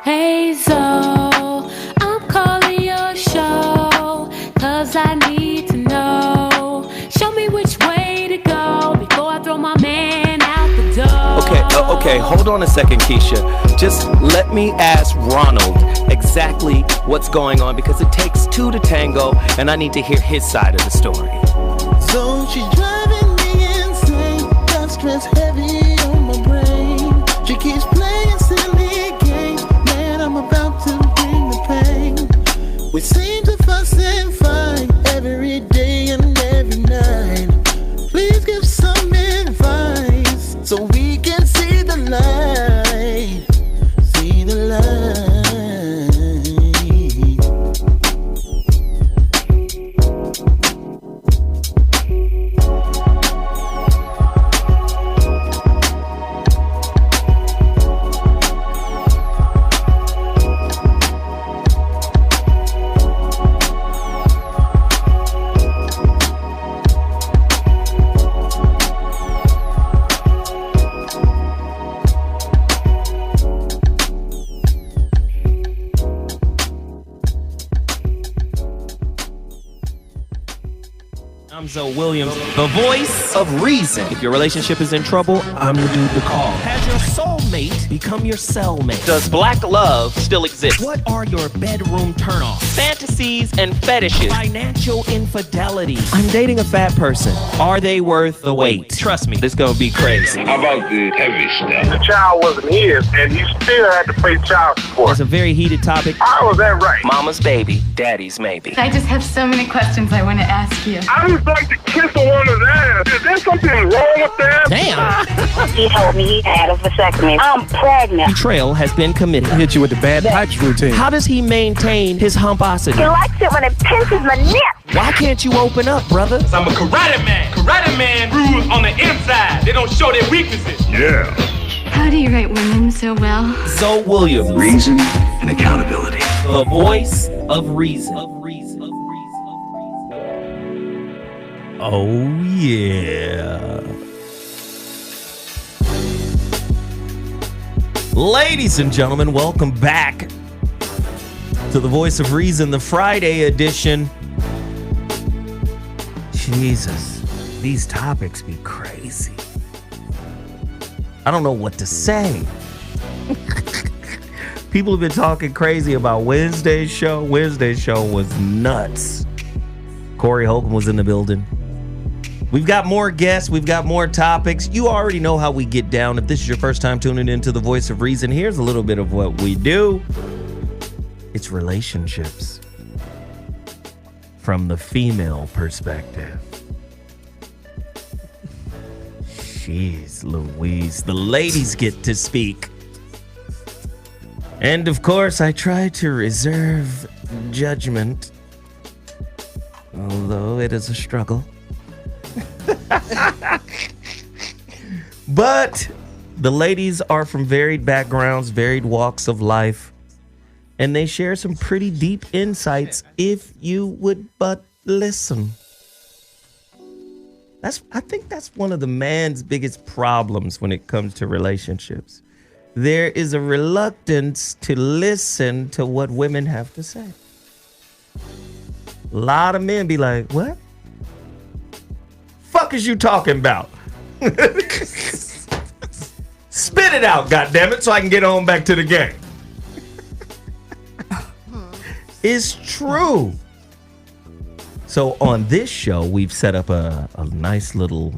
Hey Zo, I'm calling your show, 'cause I need to know. Show me which way to go before I throw my man out the door. Okay, hold on a second, Keisha. Just let me ask Ronald exactly what's going on, because it takes two to tango, and I need to hear his side of the story. So she's driving me insane, got stress heavy on my brain. She keeps playing silly games, man, I'm about to bring the pain. We seem to fuss and fight every day and every night. Please give some advice so we can see the light. See the light. I'm ZoWilliams, the voice of reason. If your relationship is in trouble, I'm the dude to call. Has your soulmate become your cellmate? Does black love still exist? What are your bedroom turnoffs? Fantasies and fetishes. Financial infidelity. I'm dating a fat person. Are they worth the wait? Trust me, this gonna be crazy. How about the heavy stuff? The child wasn't his, and he still had to pay child support. It's a very heated topic. How was that right? Mama's baby, daddy's maybe. I just have so many questions I want to ask you. I just like to kiss a woman's ass. Is there something wrong with that? Damn. He told me he had a vasectomy. I'm pregnant. Betrayal has been committed. Hit you with the bad pipes routine. How does he maintain his humposity? He likes it when it pinches my neck. Why can't you open up, brother? I'm a karate man. Karate man rules on the inside. They don't show their weaknesses. Yeah. How do you write women so well? ZoWilliams. Reason and accountability. The voice of reason. Oh, yeah. Ladies and gentlemen, welcome back to the Voice of Reason, the Friday edition. Jesus, these topics be crazy. I don't know what to say. People have been talking crazy about Wednesday's show. Wednesday's show was nuts. Corey Holcomb was in the building. We've got more guests. We've got more topics. You already know how we get down. If this is your first time tuning into the Voice of Reason, here's a little bit of what we do. It's relationships from the female perspective. Jeez Louise. The ladies get to speak. And of course, I try to reserve judgment, although it is a struggle. But the ladies are from varied backgrounds, varied walks of life, and they share some pretty deep insights if you would but listen. I think that's one of the man's biggest problems when it comes to relationships. There is a reluctance to listen to what women have to say. A lot of men be like, what? Fuck is you talking about? Spit it out, goddammit, so I can get on back to the game. It's true. So on this show, we've set up a nice little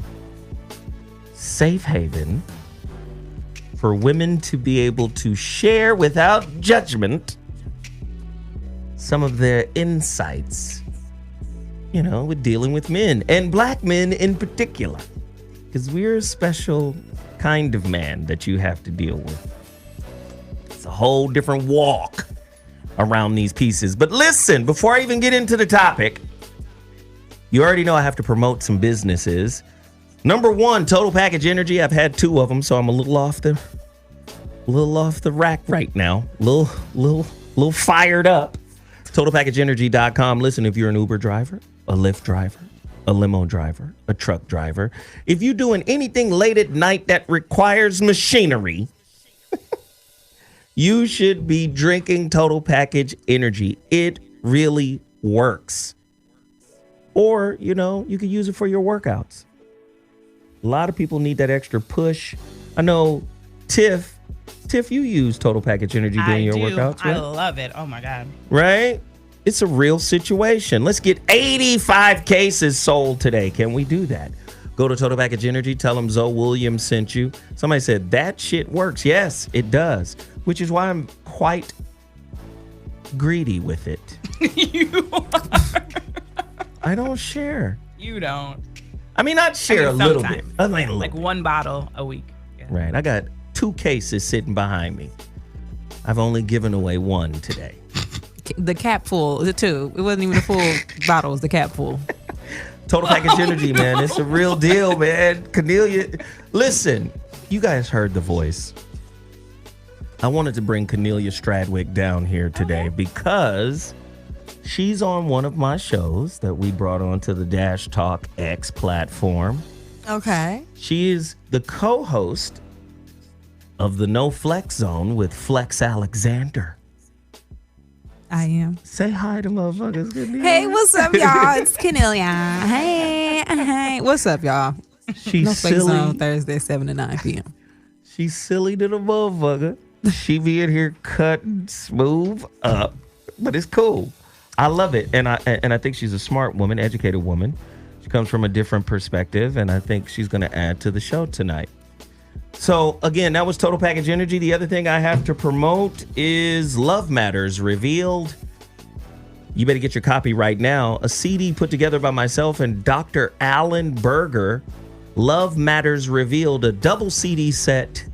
safe haven for women to be able to share without judgment some of their insights, with dealing with men and black men in particular, because we're a special kind of man that you have to deal with. It's a whole different walk around these pieces. But listen, before I even get into the topic, you already know I have to promote some businesses. Number one, Total Package Energy. I've had 2 of them, so I'm a little off the rack right now. Little fired up. TotalPackageEnergy.com. Listen, if you're an Uber driver, a Lyft driver, a limo driver, a truck driver, if you're doing anything late at night that requires machinery, you should be drinking Total Package Energy. It really works. Or, you could use it for your workouts. A lot of people need that extra push. I know, Tiff, you use Total Package Energy during your workouts, right? I love it. Oh, my God. Right? It's a real situation. Let's get 85 cases sold today. Can we do that? Go to Total Package Energy. Tell them ZoWilliams sent you. Somebody said, that shit works. Yes, it does. Which is why I'm quite greedy with it. You are. I don't share. You don't. I mean, I'd share a little bit. Like 1 bottle a week. Yeah. Right. I got 2 cases sitting behind me. I've only given away 1 today. The cap full. The 2. It wasn't even a full bottle. It was the cap full. Total Package Energy, man. It's a real deal, man. Cornelia. Listen, you guys heard the voice. I wanted to bring Cornelia Stradwick down here today because she's on one of my shows that we brought onto the Dash Talk X platform. Okay. She is the co-host of the No Flex Zone with Flex Alexander. I am. Say hi to motherfuckers. Cornelia. Hey, what's up, y'all? It's Cornelia. Hey. What's up, y'all? She's No Flex silly. Zone Thursday, 7 to 9 p.m. She's silly to the motherfucker. She be in here cutting smooth up, but it's cool. I love it, and I think she's a smart woman, educated woman. She comes from a different perspective, and I think she's going to add to the show tonight. So, again, that was Total Package Energy. The other thing I have to promote is Love Matters Revealed. You better get your copy right now. A CD put together by myself and Dr. Alan Berger. Love Matters Revealed, a double CD set.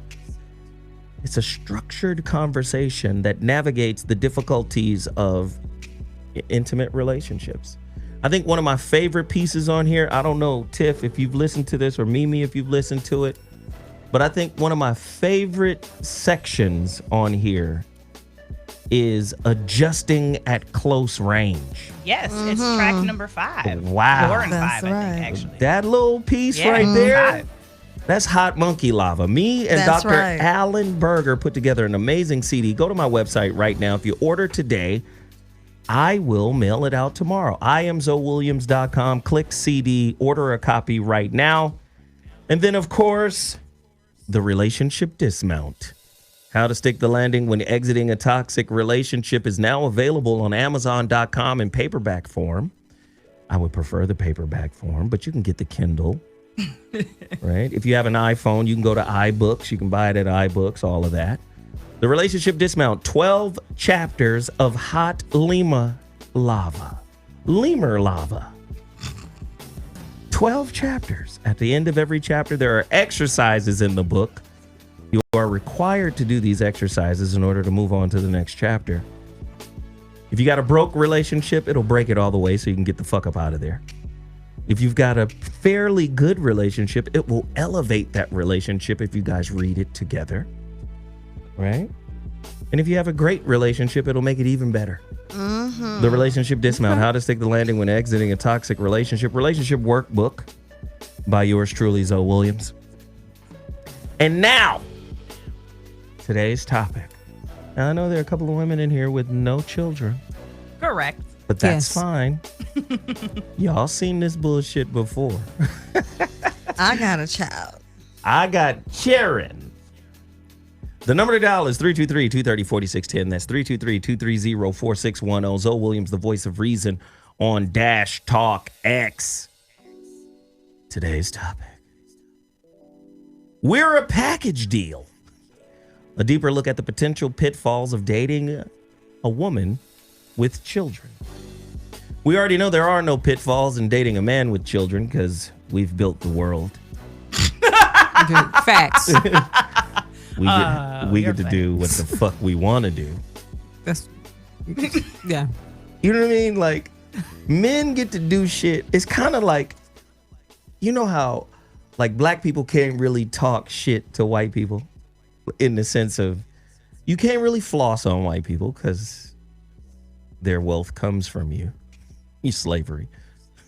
It's a structured conversation that navigates the difficulties of intimate relationships. I think one of my favorite pieces on here, I don't know, Tiff, if you've listened to this, or Mimi, if you've listened to it, but I think one of my favorite sections on here is adjusting at close range. Yes, it's track number 5. Wow. 4 and 5, That's I right. think, actually. That little piece Yeah, right there, 5. that's Hot Monkey Lava. Me and That's Dr. right. Alan Berger put together an amazing CD. Go to my website right now. If you order today, I will mail it out tomorrow. IamZoWilliams.com. Click CD. Order a copy right now. And then, of course, the relationship dismount. How to stick the landing when exiting a toxic relationship is now available on Amazon.com in paperback form. I would prefer the paperback form, but you can get the Kindle. Right? If you have an iPhone, you can go to iBooks. You can buy it at iBooks, all of that. The Relationship Dismount, 12 chapters of hot lemur lava. 12 chapters. At the end of every chapter, there are exercises in the book. You are required to do these exercises in order to move on to the next chapter. If you got a broke relationship, it'll break it all the way so you can get the fuck up out of there. If you've got a fairly good relationship, it will elevate that relationship if you guys read it together. Right? And if you have a great relationship, it'll make it even better. Mm-hmm. The Relationship Dismount, How to Stick the Landing When Exiting a Toxic Relationship. Relationship Workbook by yours truly, ZoWilliams. And now, today's topic. Now, I know there are a couple of women in here with no children. Correct. But that's fine. Y'all seen this bullshit before. I got a child. I got Sharon. The number to dial is 323-230-4610. That's 323-230-4610. ZoWilliams, the voice of reason on Dash Talk X. Today's topic. We're a package deal. A deeper look at the potential pitfalls of dating a woman with children. We already know there are no pitfalls in dating a man with children because we've built the world. Facts. We get to do what the fuck we want to do. That's yeah. You know what I mean? Like, men get to do shit. It's kind of like, you know how, like, black people can't really talk shit to white people in the sense of you can't really floss on white people because their wealth comes from you. You slavery.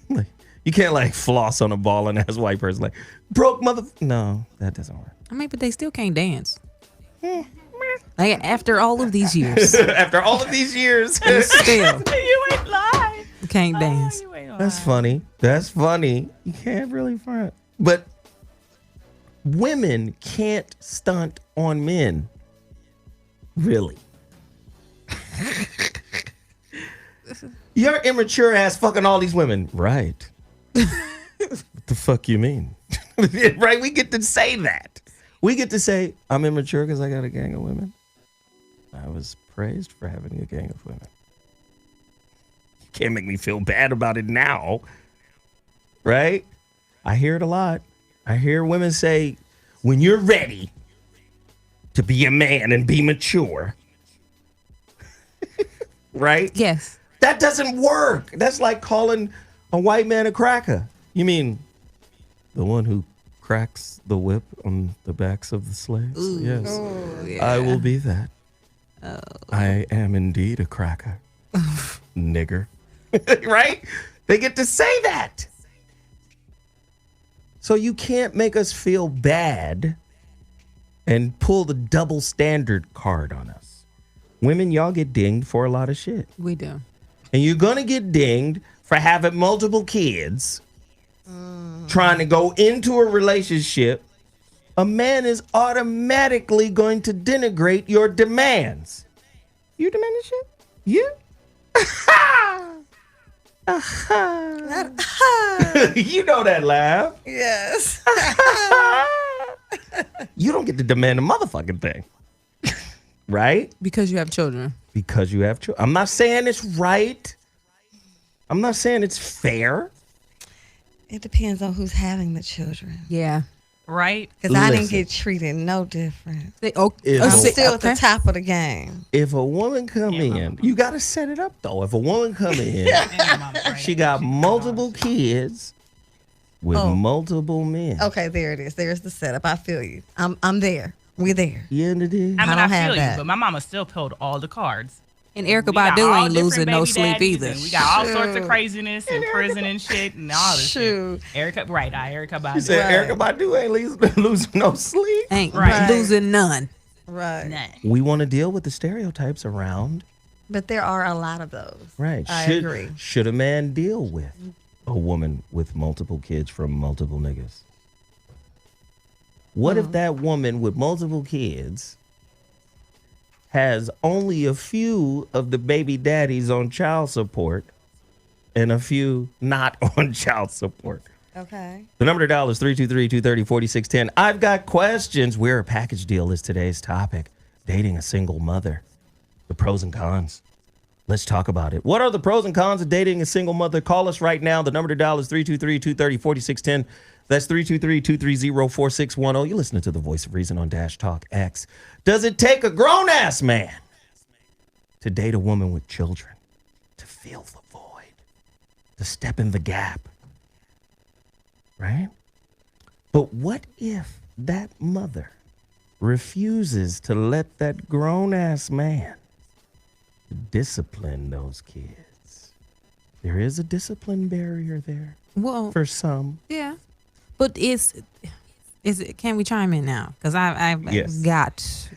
Like, you can't like floss on a ball and ask white person like, broke mother. No, that doesn't work. I mean, but they still can't dance. Like, after all of these years. After all of these years. Still. You ain't lying. Can't dance. You ain't lying. That's funny. That's funny. You can't really front. But women can't stunt on men. Really. You're immature ass fucking all these women. Right. What the fuck you mean? Right? We get to say that. We get to say, I'm immature because I got a gang of women. I was praised for having a gang of women. You can't make me feel bad about it now. Right? I hear it a lot. I hear women say, when you're ready to be a man and be mature. Right? Yes. That doesn't work. That's like calling a white man a cracker. You mean the one who cracks the whip on the backs of the slaves? Ooh. Yes. Oh, yeah. I will be that. Oh. I am indeed a cracker. Nigger. Right? They get to say that. So you can't make us feel bad and pull the double standard card on us. Women, y'all get dinged for a lot of shit. We do. And you're going to get dinged for having multiple kids, trying to go into a relationship. A man is automatically going to denigrate your demands. You demanding shit? You? You know that laugh. Yes. You don't get to demand a motherfucking thing. Right? Because you have children. Because you have children. I'm not saying it's right. I'm not saying it's fair. It depends on who's having the children. Yeah. Right? Because I didn't get treated no different. I'm I'm still at the top of the game. If a woman come in, you got to set it up though. If a woman come in, she got multiple kids with multiple men. Okay, there it is. There's the setup. I feel you. I'm there. We're there. Yeah, it is. I mean, I feel you, that. but my mama still pulled all the cards. And Erica We got Badu all ain't different losing no baby sleep daddies, either. and we got all sorts of craziness in prison and shit and all this Shoot. shit. Erica Badu. She said Erica Badu ain't losing no sleep. Ain't Right. losing none. Right. Nah. We want to deal with the stereotypes around. But there are a lot of those. Right. I agree. Should a man deal with a woman with multiple kids from multiple niggas? What if that woman with multiple kids has only a few of the baby daddies on child support and a few not on child support? Okay. The number to dial is 323-230-4610. I've got questions. Where a package deal is today's topic. Dating a single mother. The pros and cons. Let's talk about it. What are the pros and cons of dating a single mother? Call us right now. The number to dial is 323-230-4610. That's 323-230-4610. You're listening to the voice of reason on Dash Talk X. Does it take a grown-ass man to date a woman with children? To fill the void? To step in the gap? Right? But what if that mother refuses to let that grown-ass man discipline those kids. There is a discipline barrier there. Well, for some. Yeah. But is it, can we chime in now? Because I've yes. got.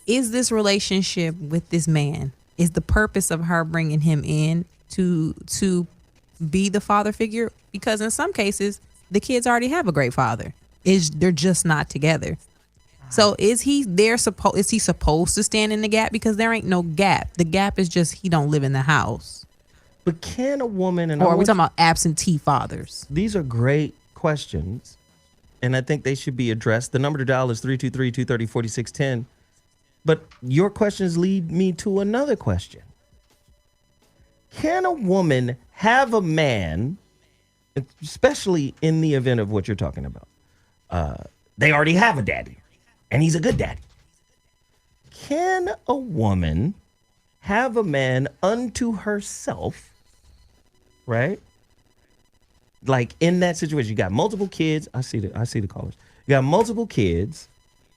Is this relationship with this man, is the purpose of her bringing him in to be the father figure? Because in some cases, the kids already have a great father. They're just not together. So is he supposed to stand in the gap? Because there ain't no gap. The gap is just he don't live in the house. But can a woman or are we talking about absentee fathers? These are great questions, and I think they should be addressed. The number to dial is 323-230-4610. But your questions lead me to another question. Can a woman have a man, especially in the event of what you're talking about? They already have a daddy, and he's a good daddy. Can a woman have a man unto herself, right? Like in that situation, you got multiple kids. I see the callers. You got multiple kids,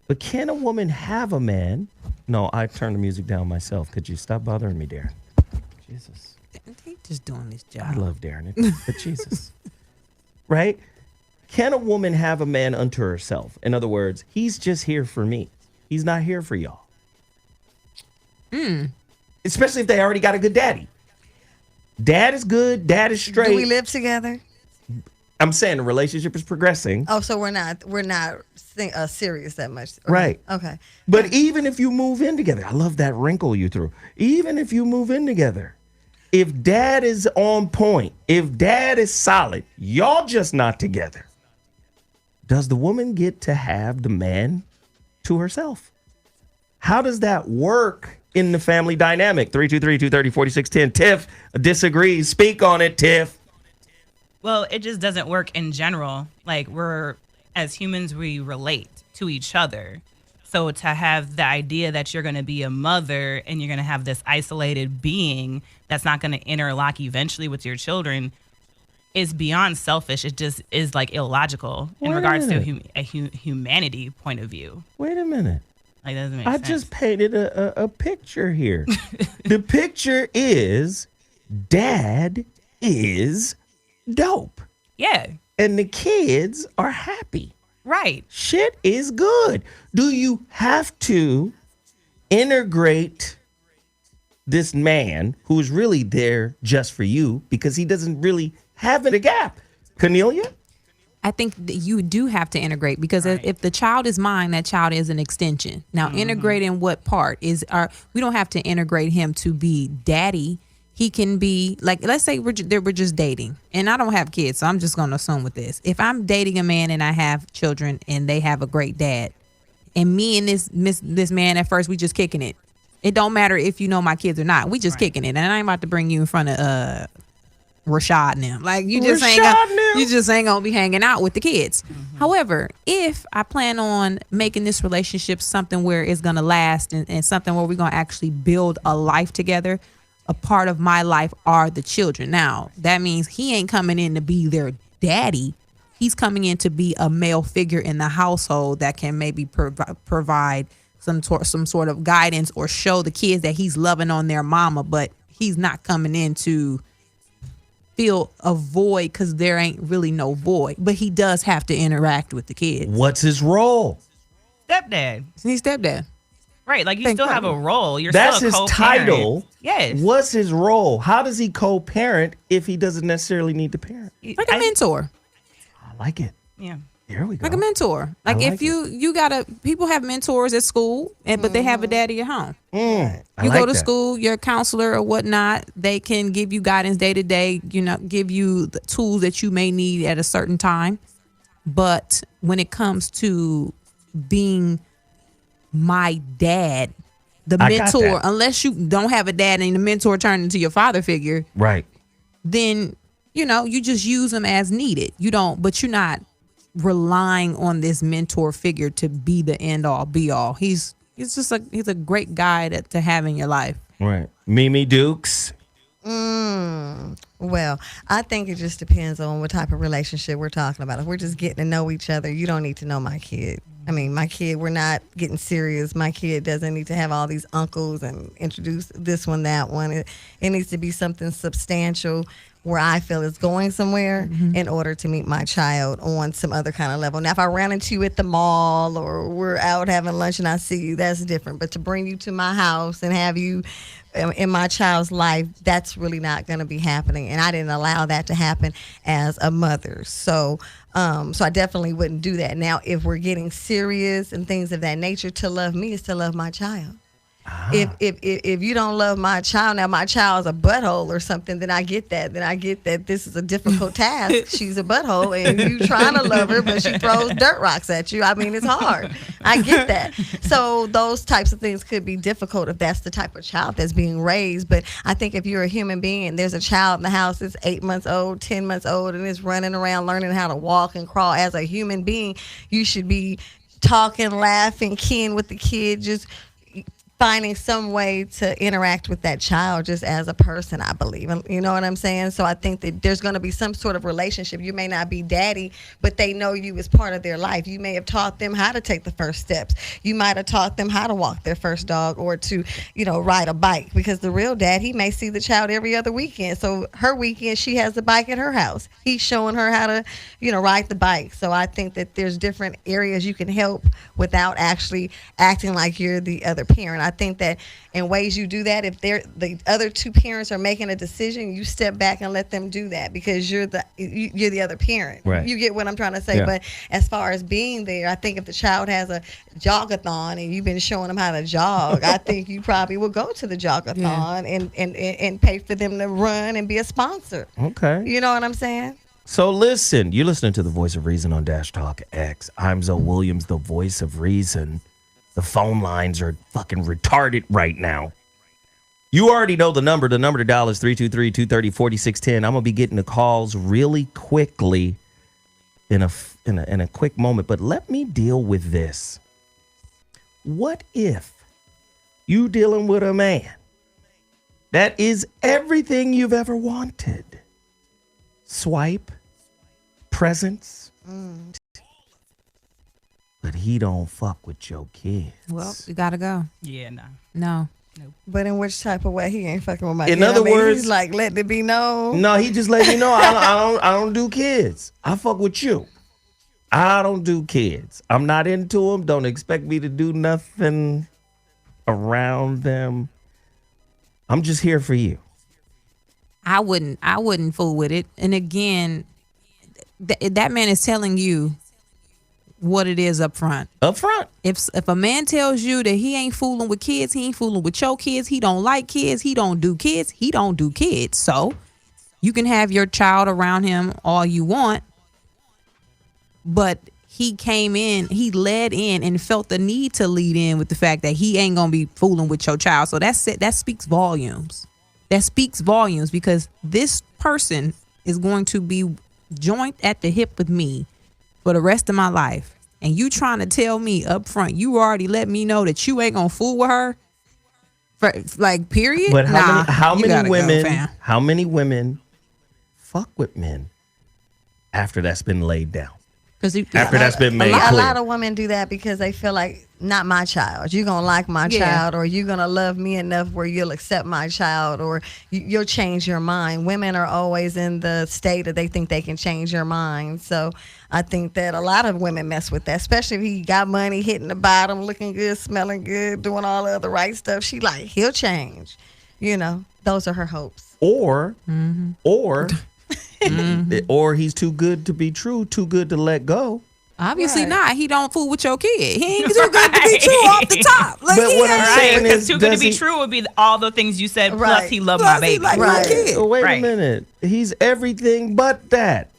but can a woman have a man? No, I turned the music down myself. Could you stop bothering me, Darren? Jesus. He just doing this job. I love Darren, but Jesus. Right? Can a woman have a man unto herself? In other words, he's just here for me. He's not here for y'all. Especially if they already got a good daddy. Dad is good. Dad is straight. Do we live together? I'm saying the relationship is progressing. Oh, so we're not serious that much. Right. Okay. But even if you move in together, I love that wrinkle you threw. Even if you move in together, if dad is on point, if dad is solid, y'all just not together. Does the woman get to have the man to herself? How does that work in the family dynamic? 323-230-4610. Tiff disagrees. Speak on it, Tiff. Well, it just doesn't work in general. Like, as humans, we relate to each other. So to have the idea that you're going to be a mother and you're going to have this isolated being that's not going to interlock eventually with your children is beyond selfish. It just is like illogical in regards to a humanity point of view. Wait a minute. Like, that doesn't make I sense. just painted a picture here. The picture is dad is dope. Yeah. And the kids are happy. Right. Shit is good. Do you have to integrate this man who's really there just for you because he doesn't really have a gap? Cornelia? I think that you do have to integrate because if the child is mine, that child is an extension. Now, integrating what part is we don't have to integrate him to be daddy. He can be like, let's say we're just dating and I don't have kids. So I'm just going to assume with this. If I'm dating a man and I have children and they have a great dad and me and this man at first, we just kicking it. It don't matter if you know my kids or not. We just kicking it. And I ain't about to bring you in front of Rashad and them. Like you just ain't gonna be hanging out with the kids. However, if I plan on making this relationship something where it's gonna last and something where we're gonna actually build a life together, a part of my life are the children. Now, that means he ain't coming in to be their daddy. He's coming in to be a male figure in the household that can maybe provide some sort of guidance or show the kids that he's loving on their mama, but he's not coming in to feel a void because there ain't really no void. But he does have to interact with the kids. What's his role? Stepdad. He's stepdad. Right, like you still have a role. That's still a his title. Yes. What's his role? How does he co-parent if he doesn't necessarily need to parent? Like a mentor. I like it. Yeah. Here we go. Like a mentor. Like if you gotta, people have mentors at school, but they have a daddy at home. You go to school, your counselor or whatnot, they can give you guidance day to day, give you the tools that you may need at a certain time. But when it comes to being my dad, the mentor, unless you don't have a dad and the mentor turned into your father figure, right? Then, you just use them as needed. But you're not relying on this mentor figure to be the end all be all. He's a great guy to have in your life. Right. Mimi Dukes. Well, I think it just depends on what type of relationship we're talking about. If we're just getting to know each other, you don't need to know my kid. I mean, my kid, we're not getting serious. My kid doesn't need to have all these uncles and introduce this one, that one. It needs to be something substantial where I feel it's going somewhere in order to meet my child on some other kind of level. Now, if I ran into you at the mall or we're out having lunch and I see you, that's different. But to bring you to my house and have you in my child's life, that's really not going to be happening. And I didn't allow that to happen as a mother. So I definitely wouldn't do that. Now, if we're getting serious and things of that nature, to love me is to love my child. If you don't love my child, now my child's a butthole or something, then I get that. Then I get that this is a difficult task. She's a butthole and you trying to love her, but she throws dirt rocks at you. I mean, it's hard. I get that. So those types of things could be difficult if that's the type of child that's being raised. But I think if you're a human being and there's a child in the house that's 8 months old, 10 months old, and is running around learning how to walk and crawl as a human being, you should be talking, laughing, keying with the kid, just finding some way to interact with that child just as a person, I believe. You know what I'm saying? So I think that there's going to be some sort of relationship. You may not be daddy, but they know you as part of their life. You may have taught them how to take the first steps. You might have taught them how to walk their first dog or to, ride a bike, because the real dad, he may see the child every other weekend. So her weekend, she has the bike at her house. He's showing her how to, ride the bike. So I think that there's different areas you can help without actually acting like you're the other parent. I think that in ways you do that, if the other two parents are making a decision, you step back and let them do that, because you're the other parent. Right. You get what I'm trying to say? Yeah. But as far as being there, I think if the child has a jogathon and you've been showing them how to jog, I think you probably will go to the jogathon and pay for them to run and be a sponsor. Okay. You know what I'm saying? So listen, you're listening to the Voice of Reason on Dash Talk X. I'm ZoWilliams, the voice of reason. The phone lines are fucking retarded right now. You already know the number. The number to dial is 323-230-4610. I'm going to be getting the calls really quickly in a quick moment. But let me deal with this. What if you dealing with a man that is everything you've ever wanted? Swipe, presents, but he don't fuck with your kids. Well, you gotta go. Yeah, no. But in which type of way? He ain't fucking with my kids. In other words, he's like letting it be known. No, he just let you know I don't do kids. I fuck with you. I don't do kids. I'm not into them. Don't expect me to do nothing around them. I'm just here for you. I wouldn't fool with it. And again, that man is telling you what it is up front. Up front. If a man tells you that he ain't fooling with kids, he ain't fooling with your kids, he don't like kids, he don't do kids, he don't do kids. So you can have your child around him all you want, but he came in, he led in and felt the need to lead in with the fact that he ain't gonna be fooling with your child. So that's it. That speaks volumes. That speaks volumes, because this person is going to be joint at the hip with me for the rest of my life. And you trying to tell me up front, you already let me know that you ain't gonna fool with her, for like, period. But how many women fuck with men after that's been laid down? After that's been made clear. A lot of women do that because they feel like, not my child. You're going to like my child, or you're going to love me enough where you'll accept my child, or you'll change your mind. Women are always in the state that they think they can change your mind. So I think that a lot of women mess with that, especially if he got money, hitting the bottom, looking good, smelling good, doing all the other right stuff. She like, he'll change. Those are her hopes. Or he's too good to be true, too good to let go. Obviously not. He don't fool with your kid. He ain't too good to be true off the top. Like, but what I'm saying is, too good to be true would be all the things you said. Plus, he loved my baby. My kid. So wait a minute. He's everything but that.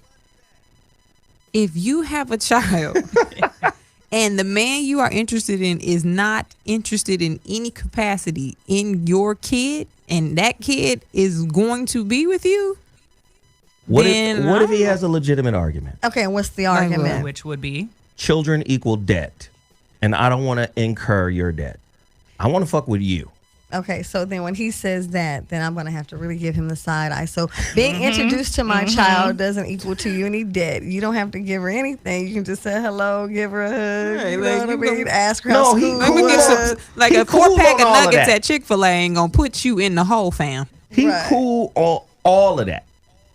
If you have a child and the man you are interested in is not interested in any capacity in your kid, and that kid is going to be with you, what if he has a legitimate argument? Okay, and what's the argument? Which would be? Children equal debt, and I don't want to incur your debt. I want to fuck with you. Okay, so then when he says that, then I'm going to have to really give him the side eye. So being introduced to my child doesn't equal to you any debt. You don't have to give her anything. You can just say hello, give her a hug, Hey, you like, know what I you mean? go- Ask her No, how he school Let me cool. get was. some, like He a cool 4-pack on of all of nuggets that. at Chick-fil-A ain't gonna put you in the whole fam. He Right. cool on all of that.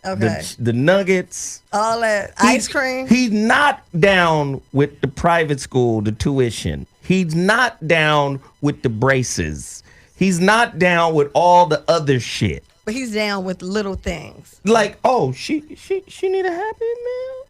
Okay. The nuggets. All that ice cream. He's not down with the private school, the tuition. He's not down with the braces. He's not down with all the other shit. But he's down with little things. Like, oh, she need a Happy Meal?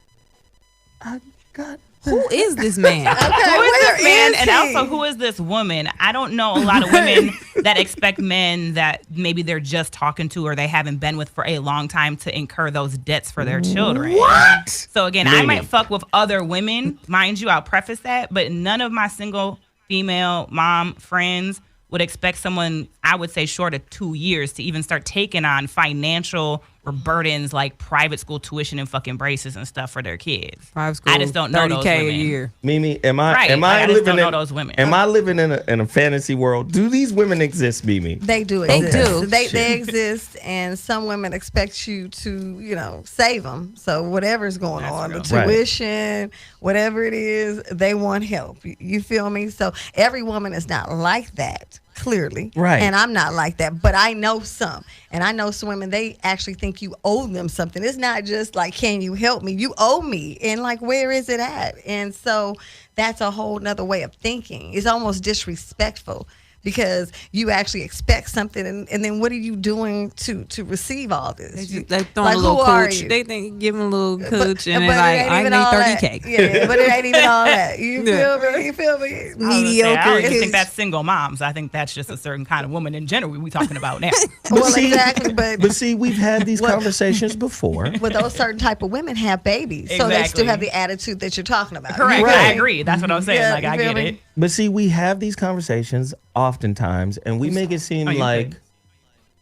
I got Who is this man? Okay, Who is where this man? is And he? also, who is this woman? I don't know a lot of women that expect men that maybe they're just talking to or they haven't been with for a long time to incur those debts for their children. What? So again, I might fuck with other women. Mind you, I'll preface that, but none of my single female mom friends would expect someone, I would say, short of 2 years to even start taking on financial or burdens like private school tuition and fucking braces and stuff for their kids. Private school, I just don't know those $30K women. a year. Mimi, am I Right, am like, I I just living don't in know those women. Am I living in a fantasy world? Do these women exist, Mimi? They do They exist. do. They exist, and some women expect you to, save them. So whatever's going on, real. the Right. tuition, whatever it is, they want help. You feel me? So every woman is not like that, clearly. Right. And I'm not like that, but I know some. And I know some women, they actually think you owe them something. It's not just like, can you help me? You owe me. And like, where is it at? And so that's a whole nother way of thinking. It's almost disrespectful because you actually expect something, and then what are you doing to receive all this? They throwing Like, a little who are cooch. you? They think give him a little But- cooch, and but they're like, it ain't I even need all 30K. that. Yeah, but it ain't even all that. You Yeah. feel me? You feel me? I was gonna say, Mediocre. I don't even It's- think that's single moms. I think that's just a certain kind of woman in general we talking about now. well, see- exactly. But see, we've had these What- conversations before. But those certain type of women have babies, so they still Exactly. have the attitude that you're talking about. Correct. You Right. I feel me? agree. That's what I'm saying. Yeah, like, you I feel get me? it. But see, we have these conversations oftentimes, and we make it seem you like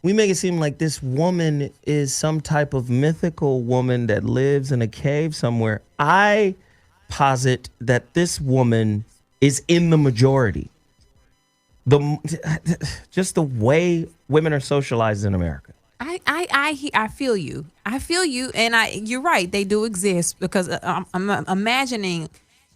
think? this woman is some type of mythical woman that lives in a cave somewhere. I posit that this woman is in the majority. Just the way women are socialized in America. I feel you. I feel you, and you're right. They do exist because I'm imagining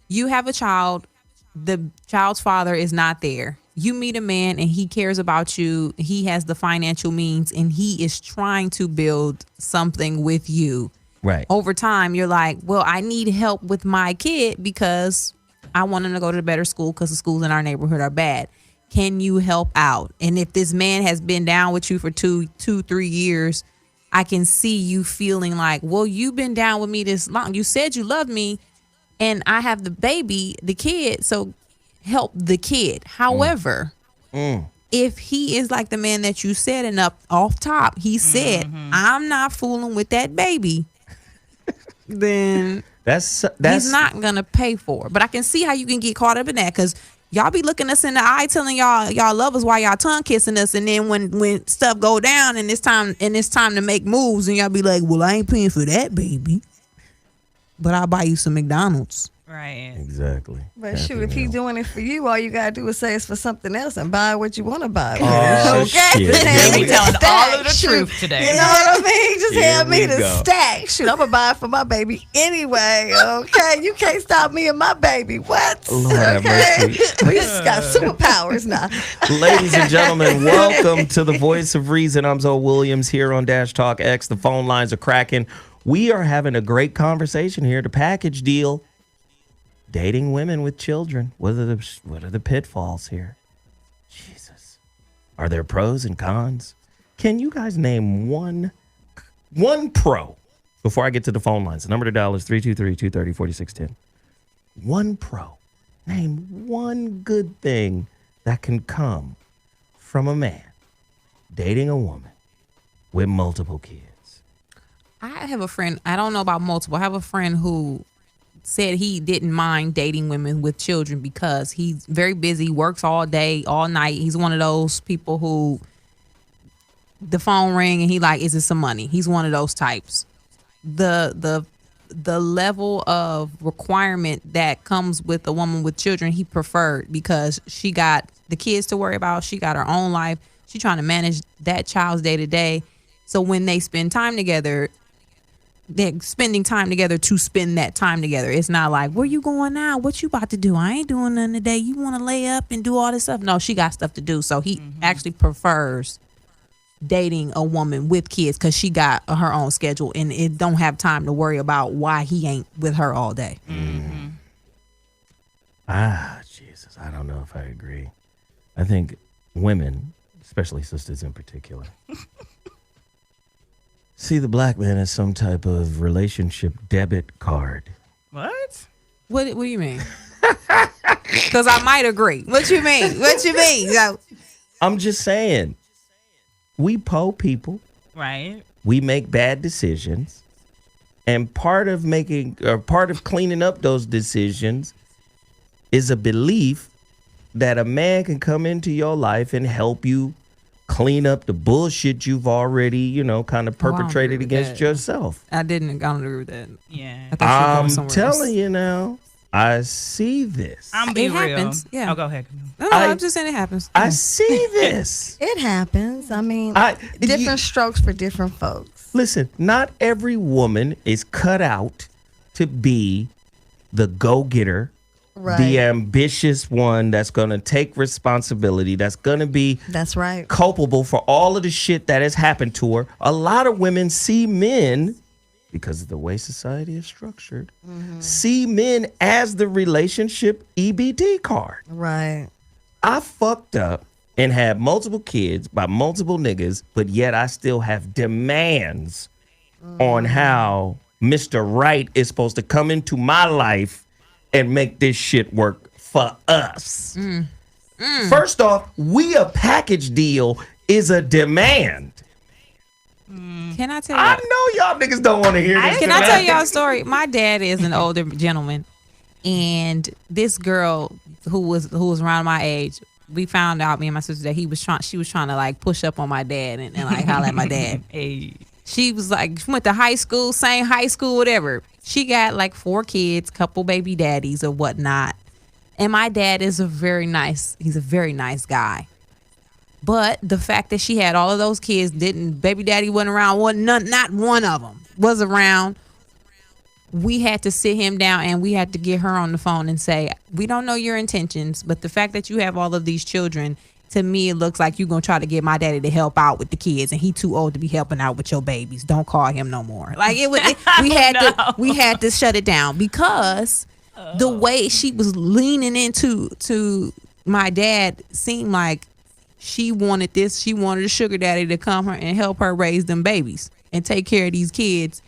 you have a child. The child's father is not there. You meet a man and he cares about you. He has the financial means and he is trying to build something with you. Right. Over time, you're like, well, I need help with my kid because I want him to go to a better school because the schools in our neighborhood are bad. Can you help out? And if this man has been down with you for 3 years, I can see you feeling like, well, you've been down with me this long. You said you love me and I have the baby, the kid. So help the kid. However, if he is like the man that you said and up off top, he said, I'm not fooling with that baby, then That's he's not going to pay for it. But I can see how you can get caught up in that because y'all be looking us in the eye telling y'all love us while y'all tongue kissing us. And then when stuff go down and it's time to make moves and y'all be like, well, I ain't paying for that, baby. But I'll buy you some McDonald's. Right. Exactly. But shoot, if he's doing it for you, all you gotta do is say it's for something else and buy what you want to buy. Oh, okay, shit. Just hand Here me we the go. Telling all of the stack, truth shoot. today. You know what I mean? Just Here hand me we the go. stack. Shoot, I'm gonna buy it for my baby anyway. Okay, you can't stop me and my baby. What? Lord have okay, mercy. we just got superpowers now. Ladies and gentlemen, welcome to the Voice of Reason. I'm ZoWilliams here on Dash Talk X. The phone lines are cracking. We are having a great conversation here. The package deal. Dating women with children. What are the pitfalls here? Jesus. Are there pros and cons? Can you guys name one pro before I get to the phone lines? The number to dial is 323-230-4610. One pro. Name one good thing that can come from a man dating a woman with multiple kids. I have a friend, I don't know about multiple. I have a friend who said he didn't mind dating women with children because he's very busy, works all day, all night. He's one of those people who the phone ring and he like, is it some money? He's one of those types. The level of requirement that comes with a woman with children, he preferred because she got the kids to worry about. She got her own life. She's trying to manage that child's day to day. So when they spend time together, they're spending time together to spend that time together. It's not like, where you going now? What you about to do? I ain't doing nothing today. You want to lay up and do all this stuff? No, she got stuff to do. So he actually prefers dating a woman with kids because she got her own schedule and it don't have time to worry about why he ain't with her all day. Jesus, I don't know if I agree. I think women, especially sisters in particular, see the black man as some type of relationship debit card. What? What do you mean? Because I might agree. What you mean? What you mean? I'm just saying, we poor people. Right. We make bad decisions. And part of cleaning up those decisions is a belief that a man can come into your life and help you clean up the bullshit you've already, kind of perpetrated against yourself. I don't agree with that. Yeah. I'm telling you now, I see this. I'm being real. Happens. Yeah. Oh, go ahead. No, I'm just saying it happens. I see this. It happens. I mean, different strokes for different folks. Listen, not every woman is cut out to be the go-getter, the ambitious one that's going to take responsibility, that's going to be culpable for all of the shit that has happened to her. A lot of women see men, because of the way society is structured, see men as the relationship EBT card. Right. I fucked up and had multiple kids by multiple niggas, but yet I still have demands on how Mr. Right is supposed to come into my life and make this shit work for us. First off, a package deal is a demand. Can I tell you? I know y'all niggas don't want to hear this. Can I tell y'all a story? My dad is an older gentleman, and this girl who was around my age, we found out, me and my sister, that she was trying to like push up on my dad and like holler at my dad. She was like, she went to high school, same high school, whatever. She got like 4 kids, couple baby daddies or whatnot. And my dad is he's a very nice guy. But the fact that she had all of those kids, baby daddy wasn't around, not one of them was around. We had to sit him down and we had to get her on the phone and say, we don't know your intentions, but the fact that you have all of these children, to me, it looks like you're going to try to get my daddy to help out with the kids, and he too old to be helping out with your babies. Don't call him no more. Like we had to shut it down because the way she was leaning into my dad seemed like she wanted this. She wanted a sugar daddy to come her and help her raise them babies and take care of these kids.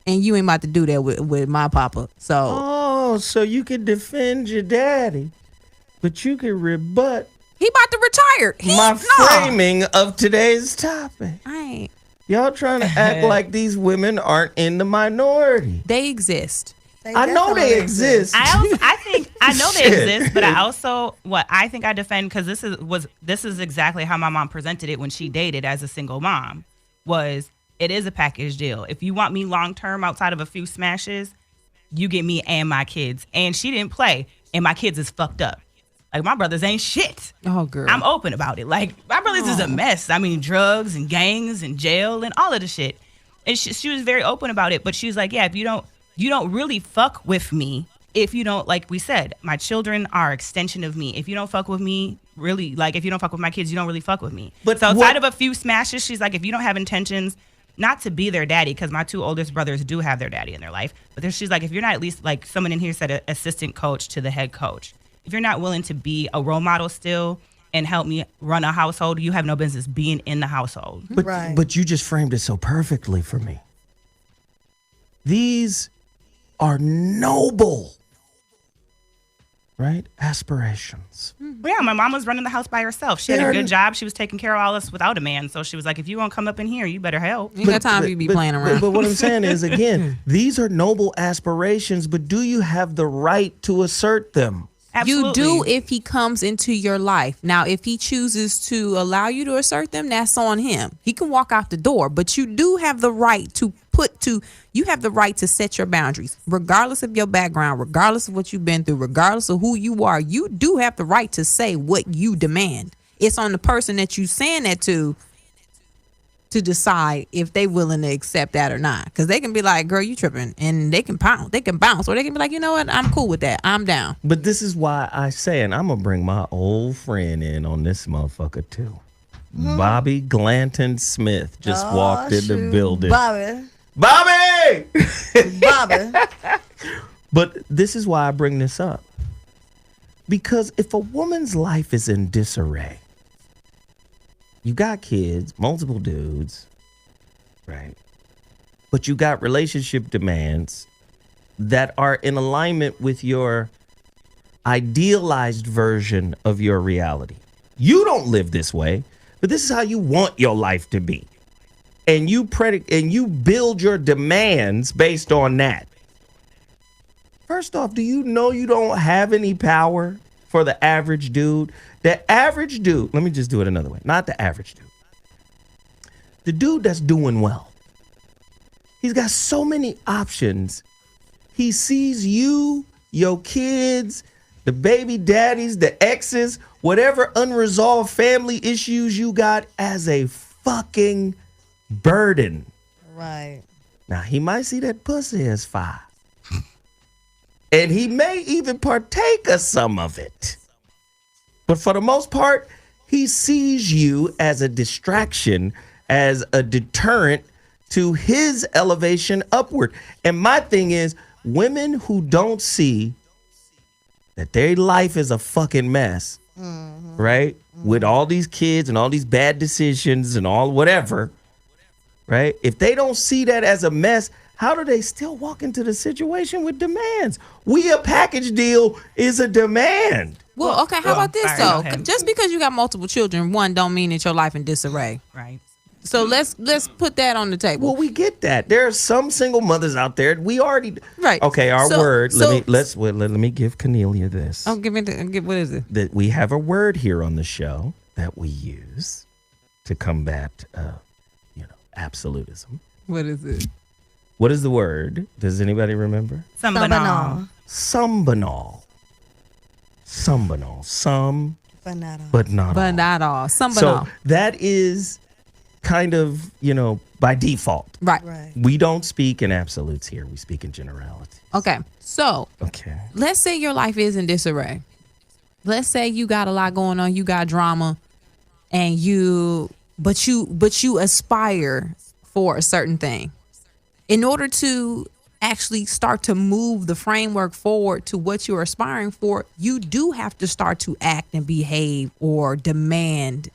And you ain't about to do that with my papa. So you can defend your daddy, but you can rebut. He about to retire. Framing of today's topic. Y'all trying to act like these women aren't in the minority. They exist. I know they exist. I know they exist, but I think I defend, because this is exactly how my mom presented it when she dated as a single mom. It is a package deal. If you want me long term outside of a few smashes, you get me and my kids. And she didn't play, and my kids is fucked up. Like, my brothers ain't shit. Oh, girl. I'm open about it. Like, my brothers is a mess. I mean, drugs and gangs and jail and all of the shit. And she was very open about it. But she was like, yeah, if you don't really fuck with me, if you don't, like we said, my children are extension of me. If you don't fuck with me, really, like, if you don't fuck with my kids, you don't really fuck with me. But so outside of a few smashes, she's like, if you don't have intentions not to be their daddy, because my 2 oldest brothers do have their daddy in their life. But she's like, if you're not at least, like someone in here said, an assistant coach to the head coach. If you're not willing to be a role model still and help me run a household, you have no business being in the household. But you just framed it so perfectly for me. These are noble, right? Aspirations. Yeah, my mom was running the house by herself. She had a good job. She was taking care of all us without a man. So she was like, if you won't come up in here, you better help. You got time to be playing around. But what I'm saying is, again, these are noble aspirations, but do you have the right to assert them? Absolutely. You do if he comes into your life. Now, if he chooses to allow you to assert them, that's on him. He can walk out the door, but you do have the right you have the right to set your boundaries, regardless of your background, regardless of what you've been through, regardless of who you are. You do have the right to say what you demand. It's on the person that you saying that to decide if they willing to accept that or not. Because they can be like, girl, you tripping. And they can pound. They can bounce. Or they can be like, you know what? I'm cool with that. I'm down. But this is why I say, and I'm going to bring my old friend in on this motherfucker too. Bobby Glanton-Smith just walked in the building. Bobby. But this is why I bring this up. Because if a woman's life is in disarray, you got kids, multiple dudes, right? But you got relationship demands that are in alignment with your idealized version of your reality. You don't live this way, but this is how you want your life to be. And you build your demands based on that. First off, do you know you don't have any power for the average dude? The average dude, let me just do it another way. Not the average dude. The dude that's doing well. He's got so many options. He sees you, your kids, the baby daddies, the exes, whatever unresolved family issues you got as a fucking burden. Right. Now, he might see that pussy as fire. And he may even partake of some of it. But for the most part, he sees you as a distraction, as a deterrent to his elevation upward. And my thing is, women who don't see that their life is a fucking mess, right? With all these kids and all these bad decisions and all whatever, right? If they don't see that as a mess, how do they still walk into the situation with demands? A package deal is a demand. Well, okay, how about this though? Just because you got multiple children, one don't mean that your life in disarray. Right. So let's put that on the table. Well, we get that. There are some single mothers out there. We already right. Okay, word. Let me give Cornelia this. Oh, what is it? That we have a word here on the show that we use to combat, absolutism. What is it? What is the word? Does anybody remember? Sambanol. Sambanol. Some, but not all. Sambanol. So that is kind of, by default. Right. We don't speak in absolutes here. We speak in generality. Okay. So, let's say your life is in disarray. Let's say you got a lot going on. You got drama and but you aspire for a certain thing. In order to actually start to move the framework forward to what you're aspiring for, you do have to start to act and behave or demand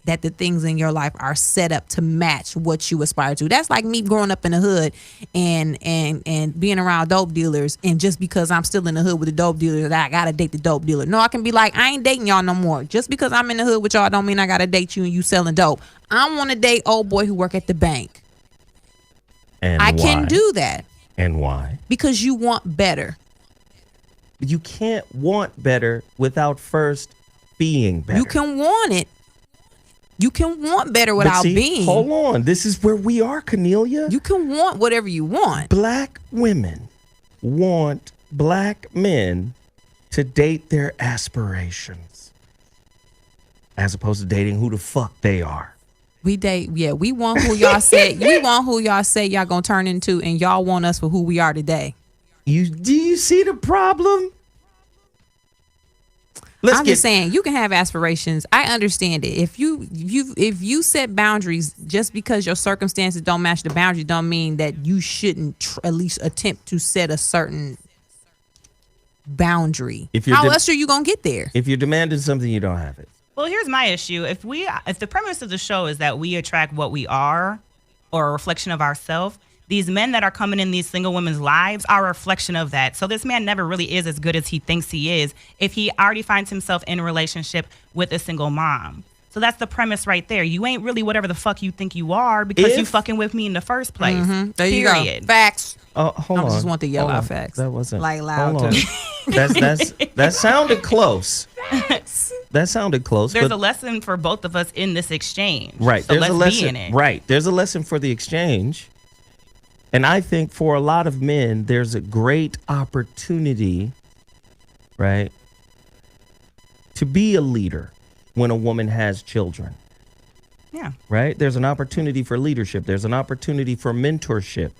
that the things in your life are set up to match what you aspire to. That's like me growing up in the hood and being around dope dealers, and just because I'm still in the hood with the dope dealers, I gotta date the dope dealer. No, I can be like, I ain't dating y'all no more. Just because I'm in the hood with y'all don't mean I gotta date you and you selling dope. I want to date old boy who work at the bank. And I can do that. And why? Because you want better. You can't want better without first being better. You can want it. You can want better without being. Hold on. This is where we are, Cornelia. You can want whatever you want. Black women want black men to date their aspirations as opposed to dating who the fuck they are. We date, we want who y'all say y'all gonna turn into, and y'all want us for who we are today. Do you see the problem? I'm just saying, you can have aspirations. I understand it. If you set boundaries just because your circumstances don't match the boundary, don't mean that you shouldn't at least attempt to set a certain boundary. How else are you gonna get there? If you're demanding something, you don't have it. Well, here's my issue. If the premise of the show is that we attract what we are, or a reflection of ourselves, these men that are coming in these single women's lives are a reflection of that. So this man never really is as good as he thinks he is if he already finds himself in a relationship with a single mom. So that's the premise right there. You ain't really whatever the fuck you think you are because you fucking with me in the first place. Mm-hmm. There you go. Facts. Hold on. I just want to yell out facts. That wasn't like loud. That sounded close. That sounded close. There's a lesson for both of us in this exchange. Right. So There's a lesson. Be in it. Right. There's a lesson for the exchange. And I think for a lot of men, there's a great opportunity, right, to be a leader, when a woman has children. Yeah. Right? There's an opportunity for leadership. There's an opportunity for mentorship.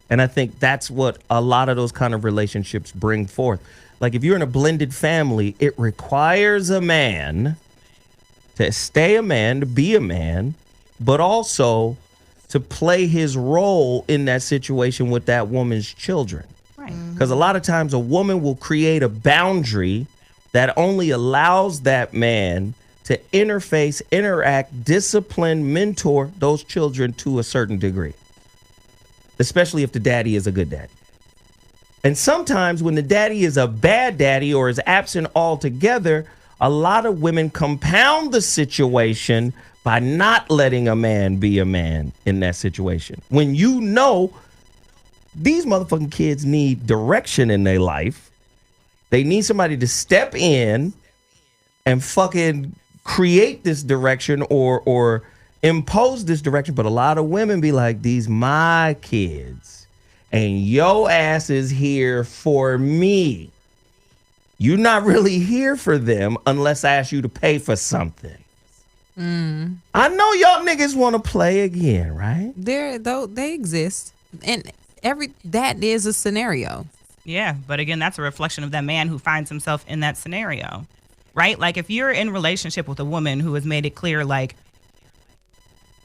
And I think that's what a lot of those kind of relationships bring forth. Like if you're in a blended family, it requires a man to stay a man, to be a man, but also to play his role in that situation with that woman's children. Right. Because a lot of times a woman will create a boundary that only allows that man to interface, interact, discipline, mentor those children to a certain degree, especially if the daddy is a good daddy. And sometimes when the daddy is a bad daddy or is absent altogether, a lot of women compound the situation by not letting a man be a man in that situation. When you know these motherfucking kids need direction in their life, they need somebody to step in and fucking create this direction or impose this direction. But a lot of women be like, these my kids and your ass is here for me. You're not really here for them unless I ask you to pay for something. I know y'all niggas want to play again, right? They exist. And that is a scenario. Yeah, but again, that's a reflection of that man who finds himself in that scenario, right? Like if you're in a relationship with a woman who has made it clear, like,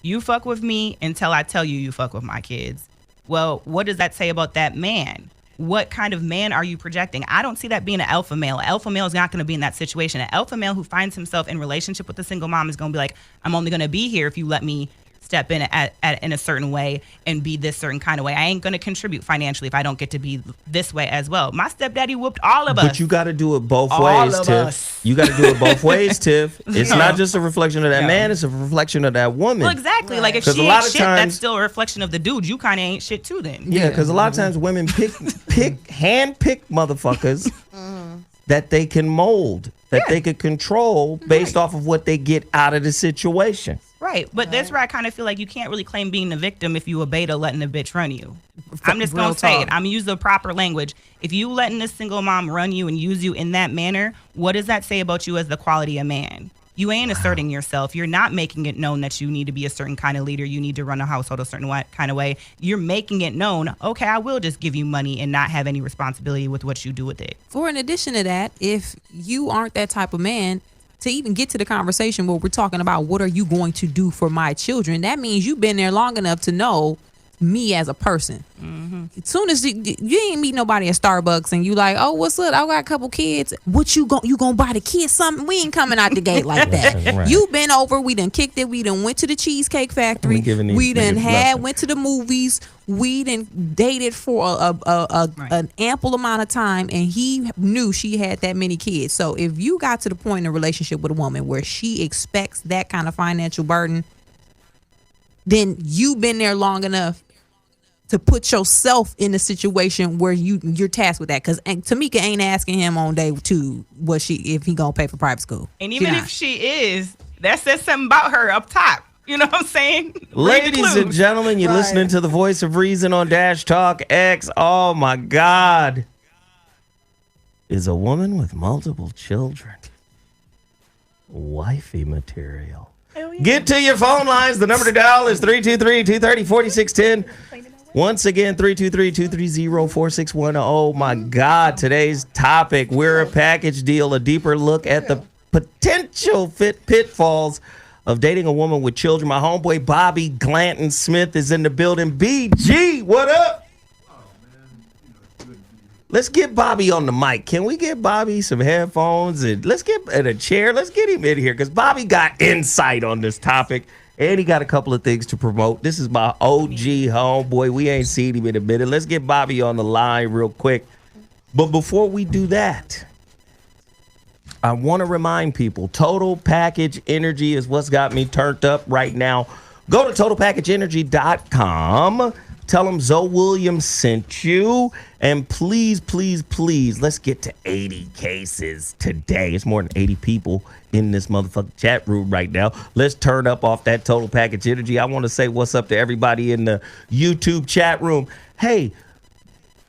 you fuck with me until I tell you fuck with my kids. Well, what does that say about that man? What kind of man are you projecting? I don't see that being an alpha male. An alpha male is not going to be in that situation. An alpha male who finds himself in relationship with a single mom is going to be like, I'm only going to be here if you let me step in in a certain way and be this certain kind of way. I ain't going to contribute financially if I don't get to be this way as well. My stepdaddy whooped all of us. But you got to do it both ways, Tiff. You got to do it both ways, Tiff. It's not just a reflection of that man. It's a reflection of that woman. Well, exactly. Right. Like if she ain't shit, that's still a reflection of the dude. You kind of ain't shit too then. Yeah, because a lot of times women hand-pick motherfuckers that they can mold, that they can control based off of what they get out of the situation. Right, but that's where I kind of feel like you can't really claim being the victim if you a beta letting a bitch run you. I'm just going to say it. I'm going to use the proper language. If you letting a single mom run you and use you in that manner, what does that say about you as the quality of man? You ain't asserting yourself. You're not making it known that you need to be a certain kind of leader. You need to run a household a certain kind of way. You're making it known, okay, I will just give you money and not have any responsibility with what you do with it. Or in addition to that, if you aren't that type of man, to even get to the conversation where we're talking about what are you going to do for my children, that means you've been there long enough to know me as a person. As soon as you ain't meet nobody at Starbucks and you like, oh, what's up? I got a couple kids. What you gonna buy the kids something? We ain't coming out the gate like that. Right. You been over. We done kicked it. We done went to the Cheesecake Factory. We done went to the movies. We done dated for an ample amount of time, and he knew she had that many kids. So if you got to the point in a relationship with a woman where she expects that kind of financial burden, then you've been there long enough to put yourself in a situation where you're tasked with that. Because Tamika ain't asking him on day 2 if he gonna pay for private school. And even if she is, that says something about her up top. You know what I'm saying? Ladies and gentlemen, you're listening to the Voice of Reason on Dash Talk X. Oh my God. Is a woman with multiple children wifey material? Yeah. Get to your phone lines. The number to dial is 323-230-4610. Once again, 323-230-4610. Oh my God, today's topic, we're a package deal, a deeper look at the potential pitfalls of dating a woman with children. My homeboy Bobby Glanton-Smith is in the building. BG, what up? Let's get Bobby on the mic. Can we get Bobby some headphones and let's get a chair? Let's get him in here because Bobby got insight on this topic and he got a couple of things to promote. This is my OG homeboy. We ain't seen him in a minute. Let's get Bobby on the line real quick. But before we do that, I want to remind people, Total Package Energy is what's got me turned up right now. Go to totalpackageenergy.com. Tell them ZoWilliams sent you. And please, please, please, let's get to 80 cases today. It's more than 80 people in this motherfucking chat room right now. Let's turn up off that Total Package Energy. I want to say what's up to everybody in the YouTube chat room. Hey,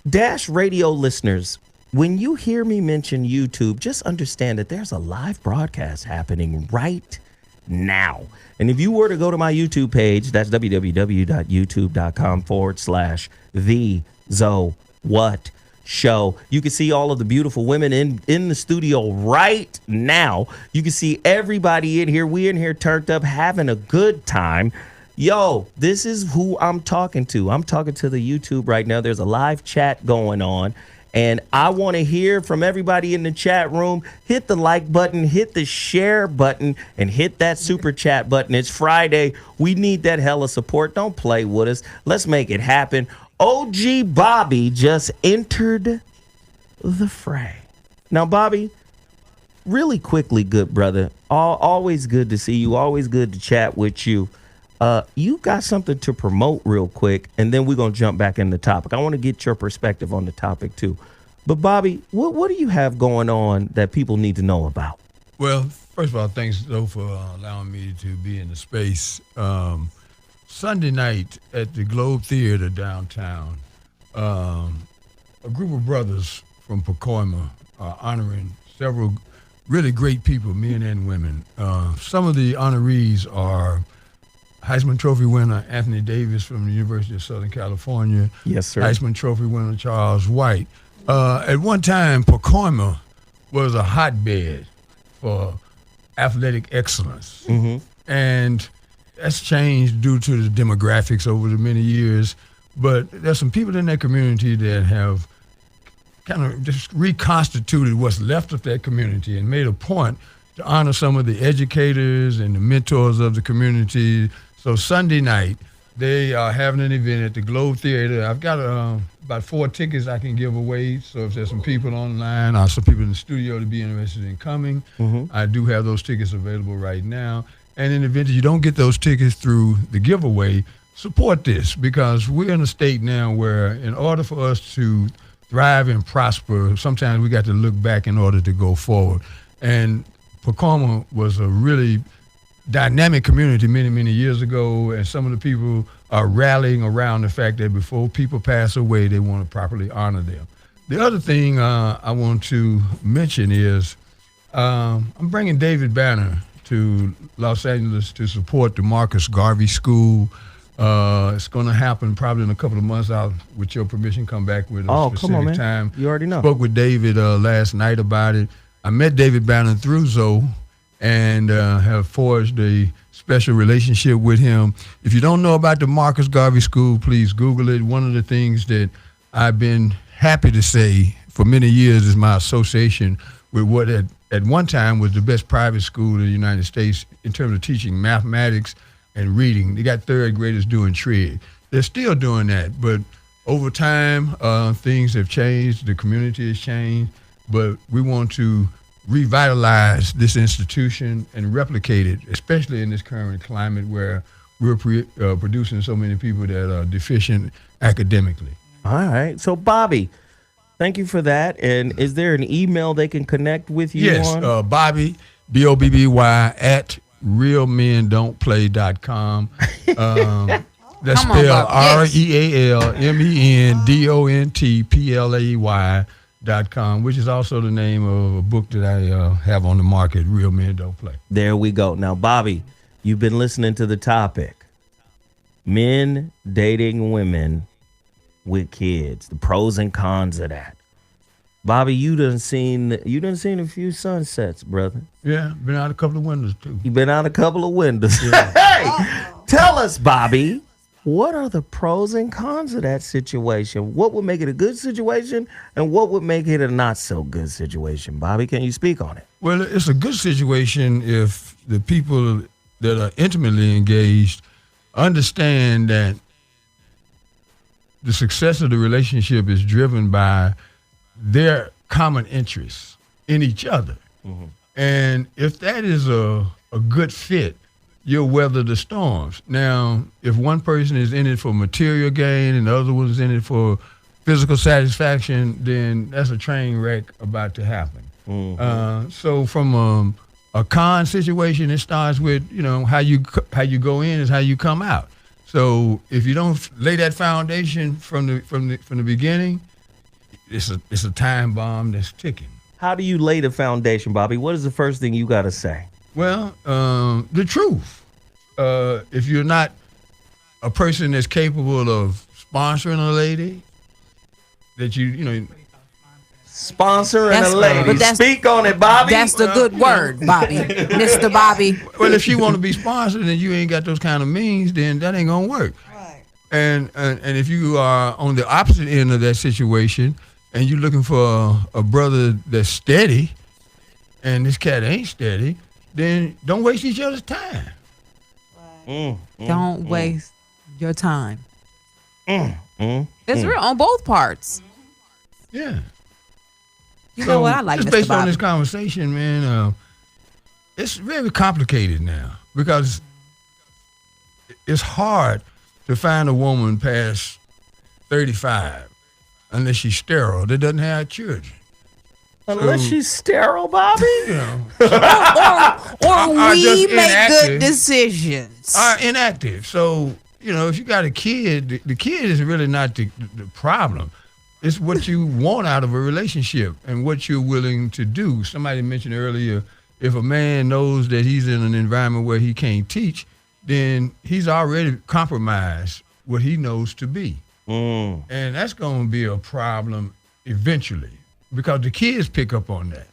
Dash Radio listeners, when you hear me mention YouTube, just understand that there's a live broadcast happening right now. And if you were to go to my YouTube page, that's www.youtube.com/the ZoWhat Show. You can see all of the beautiful women in the studio right now. You can see everybody in here. We in here turned up, having a good time. Yo, this is who I'm talking to. I'm talking to the YouTube right now. There's a live chat going on. And I want to hear from everybody in the chat room. Hit the like button, hit the share button, and hit that super chat button. It's Friday. We need that hella support. Don't play with us. Let's make it happen. OG Bobby just entered the fray. Now, Bobby, really quickly, good brother. Always good to see you. Always good to chat with you. You got something to promote real quick, and then we're going to jump back in the topic. I want to get your perspective on the topic, too. But, Bobby, what do you have going on that people need to know about? Well, first of all, thanks, though, for allowing me to be in the space. Sunday night at the Globe Theater downtown, a group of brothers from Pacoima are honoring several really great people, men and women. Some of the honorees are Heisman Trophy winner Anthony Davis from the University of Southern California. Yes, sir. Heisman Trophy winner Charles White. At one time, Pacoima was a hotbed for athletic excellence. Mm-hmm. And that's changed due to the demographics over the many years. But there's some people in that community that have kind of just reconstituted what's left of that community and made a point to honor some of the educators and the mentors of the community. So Sunday night, they are having an event at the Globe Theater. I've got about 4 tickets I can give away. So if there's some people online or some people in the studio to be interested in coming, I do have those tickets available right now. And in the event that you don't get those tickets through the giveaway, support this, because we're in a state now where in order for us to thrive and prosper, sometimes we got to look back in order to go forward. And Pacoima was a really dynamic community many, many years ago, and some of the people are rallying around the fact that before people pass away, they want to properly honor them. The other thing I want to mention is I'm bringing David Banner to Los Angeles to support the Marcus Garvey School. It's going to happen probably in a couple of months. I'll, with your permission, come back with a specific time. You already know. Spoke with David last night about it. I met David Banner through Zoe and have forged a special relationship with him. If you don't know about the Marcus Garvey School, please Google it. One of the things that I've been happy to say for many years is my association with what at one time was the best private school in the United States in terms of teaching mathematics and reading. They got third graders doing trig. They're still doing that, but over time, things have changed. The community has changed, but we want to revitalize this institution and replicate it, especially in this current climate where we're producing so many people that are deficient academically. All right. So, Bobby, thank you for that. And is there an email they can connect with you on? Yes, Bobby, B-O-B-B-Y, at realmendon'tplay.com. That's spelled RealMenDontPlay.com, which is also the name of a book that I have on the market, Real Men Don't Play. There we go. Now, Bobby, you've been listening to the topic. Men dating women with kids, the pros and cons of that. Bobby, you done seen a few sunsets, brother. Yeah, been out a couple of windows too. You've been out a couple of windows. Yeah. Hey, tell us, Bobby, what are the pros and cons of that situation? What would make it a good situation, and what would make it a not so good situation? Bobby, can you speak on it? Well, it's a good situation if the people that are intimately engaged understand that the success of the relationship is driven by their common interests in each other. Mm-hmm. And if that is a good fit, you'll weather the storms. Now, if one person is in it for material gain and the other one's in it for physical satisfaction, then that's a train wreck about to happen. Mm-hmm. So from a con situation, it starts with, how you go in is how you come out. So if you don't lay that foundation from the beginning, it's a time bomb that's ticking. How do you lay the foundation, Bobby? What is the first thing you got to say? Well, the truth. If you're not a person that's capable of sponsoring a lady, that you know. Sponsoring a lady. Speak on it, Bobby. That's the good word, Bobby. Mr. Bobby. Well, if she want to be sponsored and you ain't got those kind of means, then that ain't gonna work. Right. And if you are on the opposite end of that situation and you're looking for a brother that's steady, and this cat ain't steady, then don't waste each other's time. Don't waste your time. It's real on both parts. Yeah. You know what I like, just Mr. based Bobby. on this conversation, man, it's very complicated now because it's hard to find a woman past 35 unless she's sterile that doesn't have children. Unless she's sterile, Bobby? You know. or we make inactive. good decisions. Are inactive. So, you know, if you got a kid, the kid is really not the problem. It's what you want out of a relationship and what you're willing to do. Somebody mentioned earlier, if a man knows that he's in an environment where he can't teach, then he's already compromised what he knows to be. And that's going to be a problem eventually because the kids pick up on that.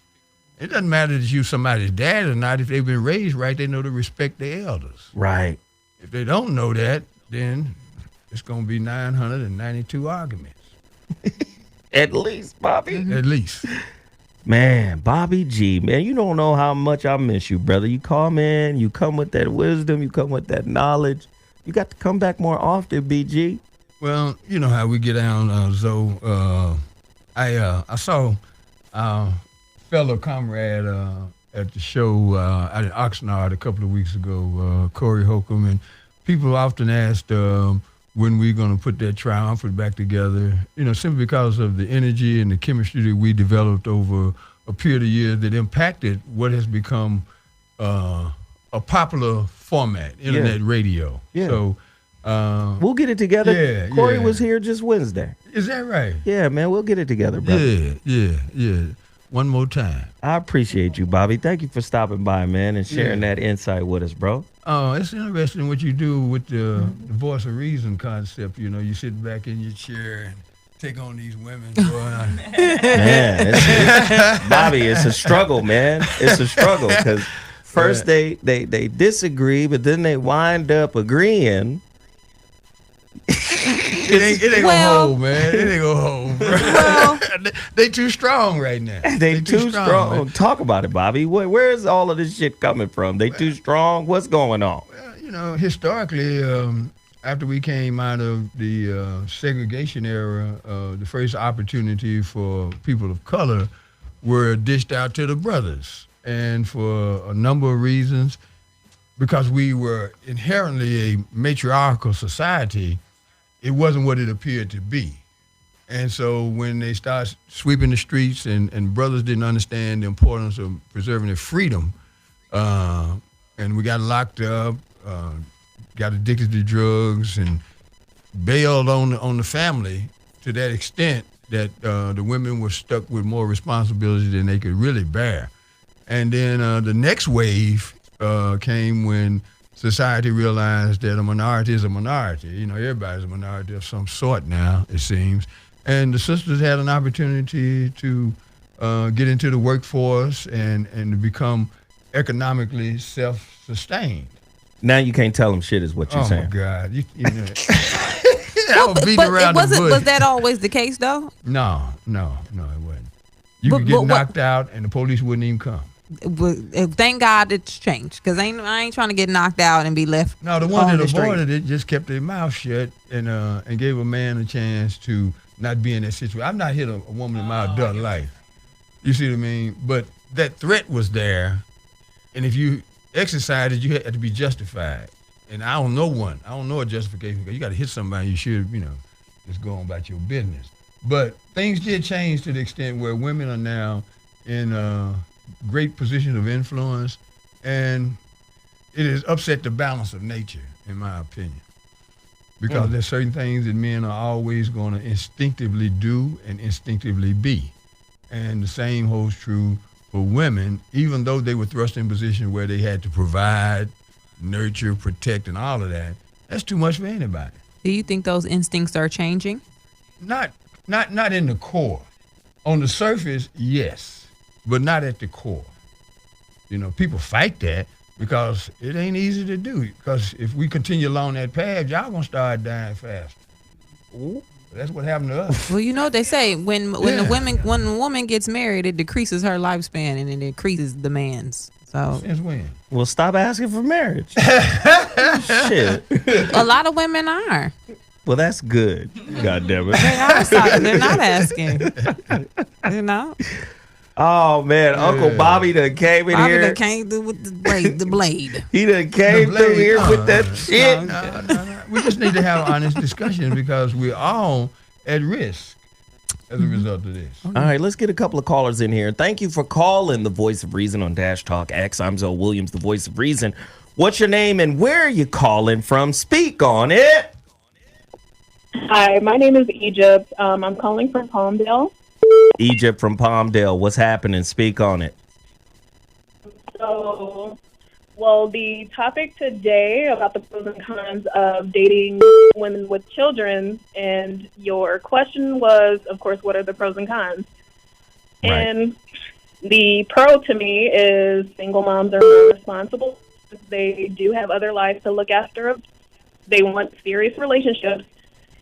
It doesn't matter that you're somebody's dad or not. If they've been raised right, they know to respect their elders. Right. If they don't know that, then it's going to be 992 arguments. At least, Bobby. At least. Man, Bobby G, man, you don't know how much I miss you, brother. You come in, you come with that wisdom, you come with that knowledge. You got to come back more often, BG. Well, you know how we get down, Zoe. I saw our fellow comrade at the show out in Oxnard a couple of weeks ago, Corey Holcomb, and people often asked when we're going to put that triumphant back together, you know, simply because of the energy and the chemistry that we developed over a period of years that impacted what has become a popular format, internet radio. Yeah. So we'll get it together. Yeah, Corey was here just Wednesday. Is that right? Yeah, man, we'll get it together, brother. Yeah. One more time. I appreciate you, Bobby. Thank you for stopping by, man, and sharing that insight with us, bro. Oh, it's interesting what you do with the voice of reason concept. You know, you sit back in your chair and take on these women. Man, Bobby, it's a struggle, man. It's a struggle because first they disagree, but then they wind up agreeing. It ain't gonna hold, man. It ain't gonna hold. Well, they too strong right now. They too strong. Talk about it, Bobby. Where is all of this shit coming from? They too strong? What's going on? Well, you know, historically, after we came out of the segregation era, the first opportunity for people of color were dished out to the brothers. And for a number of reasons, because we were inherently a matriarchal society, it wasn't what it appeared to be. And so when they start sweeping the streets and brothers didn't understand the importance of preserving their freedom, and we got locked up, got addicted to drugs, and bailed on the family to that extent that the women were stuck with more responsibility than they could really bear. And then the next wave came when society realized that a minority is a minority. You know, everybody's a minority of some sort now, it seems. And the sisters had an opportunity to get into the workforce and to become economically self-sustained. Now you can't tell them shit is what you're saying. Oh, my God. You know. I was beating around the bush. Was that always the case, though? No, it wasn't. You could get knocked out and the police wouldn't even come. Thank God it's changed, because I ain't trying to get knocked out and be left. No, the one that avoided it just kept their mouth shut and gave a man a chance to not be in that situation. I've not hit a woman in my adult life. You see what I mean? But that threat was there, and if you exercised it, you had to be justified. And I don't know one. I don't know a justification, because you got to hit somebody. You should, just go on about your business. But things did change to the extent where women are now in great positions of influence, and it has upset the balance of nature, in my opinion. because there's certain things that men are always going to instinctively do and instinctively be. And the same holds true for women, even though they were thrust in positions where they had to provide, nurture, protect, and all of that. That's too much for anybody. Do you think those instincts are changing? Not in the core. On the surface, yes, but not at the core. You know, people fight that because it ain't easy to do. Because if we continue along that path, y'all gonna start dying fast. Ooh, that's what happened to us. Well, you know what they say, when a woman gets married, it decreases her lifespan and it increases demands. So since when? Well, stop asking for marriage. Shit. A lot of women are. Well, that's good. God damn it. They're not asking. You know? Oh, man. Yeah. Uncle Bobby done came in here. Bobby done came through with the blade. He done came through here with that shit. No. We just need to have honest discussions because we're all at risk as a result of this. All right, let's get a couple of callers in here. Thank you for calling the Voice of Reason on Dash Talk X. I'm ZoWilliams, the Voice of Reason. What's your name and where are you calling from? Speak on it. Hi, my name is Egypt. I'm calling from Palmdale. Egypt from Palmdale. What's happening? Speak on it. So, well, the topic today about the pros and cons of dating women with children, and your question was, of course, what are the pros and cons? Right. And the pro to me is single moms are more responsible. They do have other lives to look after. They want serious relationships.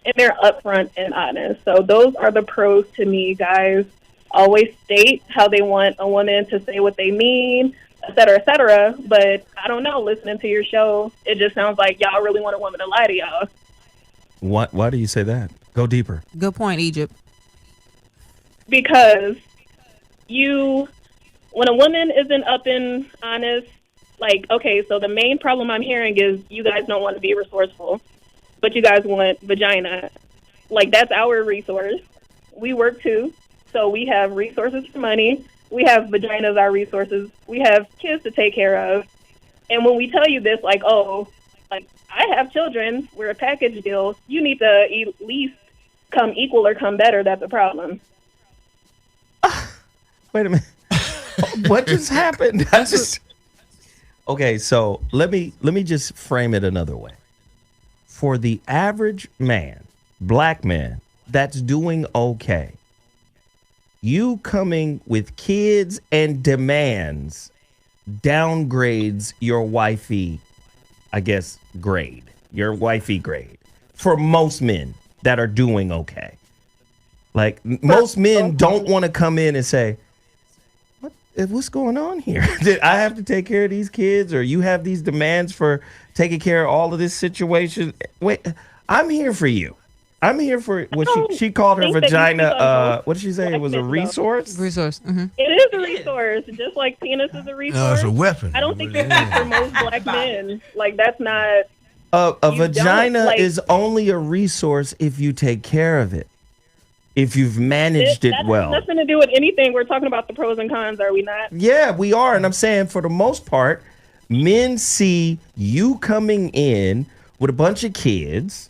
And they're upfront and honest. So those are the pros to me, guys. Always state how they want a woman to say what they mean, et cetera, et cetera. But I don't know, listening to your show, it just sounds like y'all really want a woman to lie to y'all. Why do you say that? Go deeper. Good point, Egypt. Because when a woman isn't up and honest, like, okay, so the main problem I'm hearing is you guys don't want to be resourceful. But you guys want vagina. Like, that's our resource. We work too. So we have resources for money. We have vaginas, our resources. We have kids to take care of. And when we tell you this, like, oh, like, I have children, we're a package deal, you need to at least come equal or come better. That's a problem. Wait a minute. What just happened? Okay, so let me just frame it another way. For the average man, black man, that's doing okay, you coming with kids and demands downgrades your wifey, I guess, grade, your wifey grade. For most men that are doing okay. Like, most men don't want to come in and say, what's going on here? Did I have to take care of these kids, or you have these demands for taking care of all of this situation? Wait, I'm here for you. I'm here for what she called her vagina. What did she say? It was a resource? Resource. Mm-hmm. It is a resource, just like penis is a resource. No, it's a weapon. I don't think it's for most black men. Like, that's not. A vagina is only a resource if you take care of it. If you've managed it well. That has nothing to do with anything. We're talking about the pros and cons, are we not? Yeah, we are. And I'm saying for the most part, men see you coming in with a bunch of kids,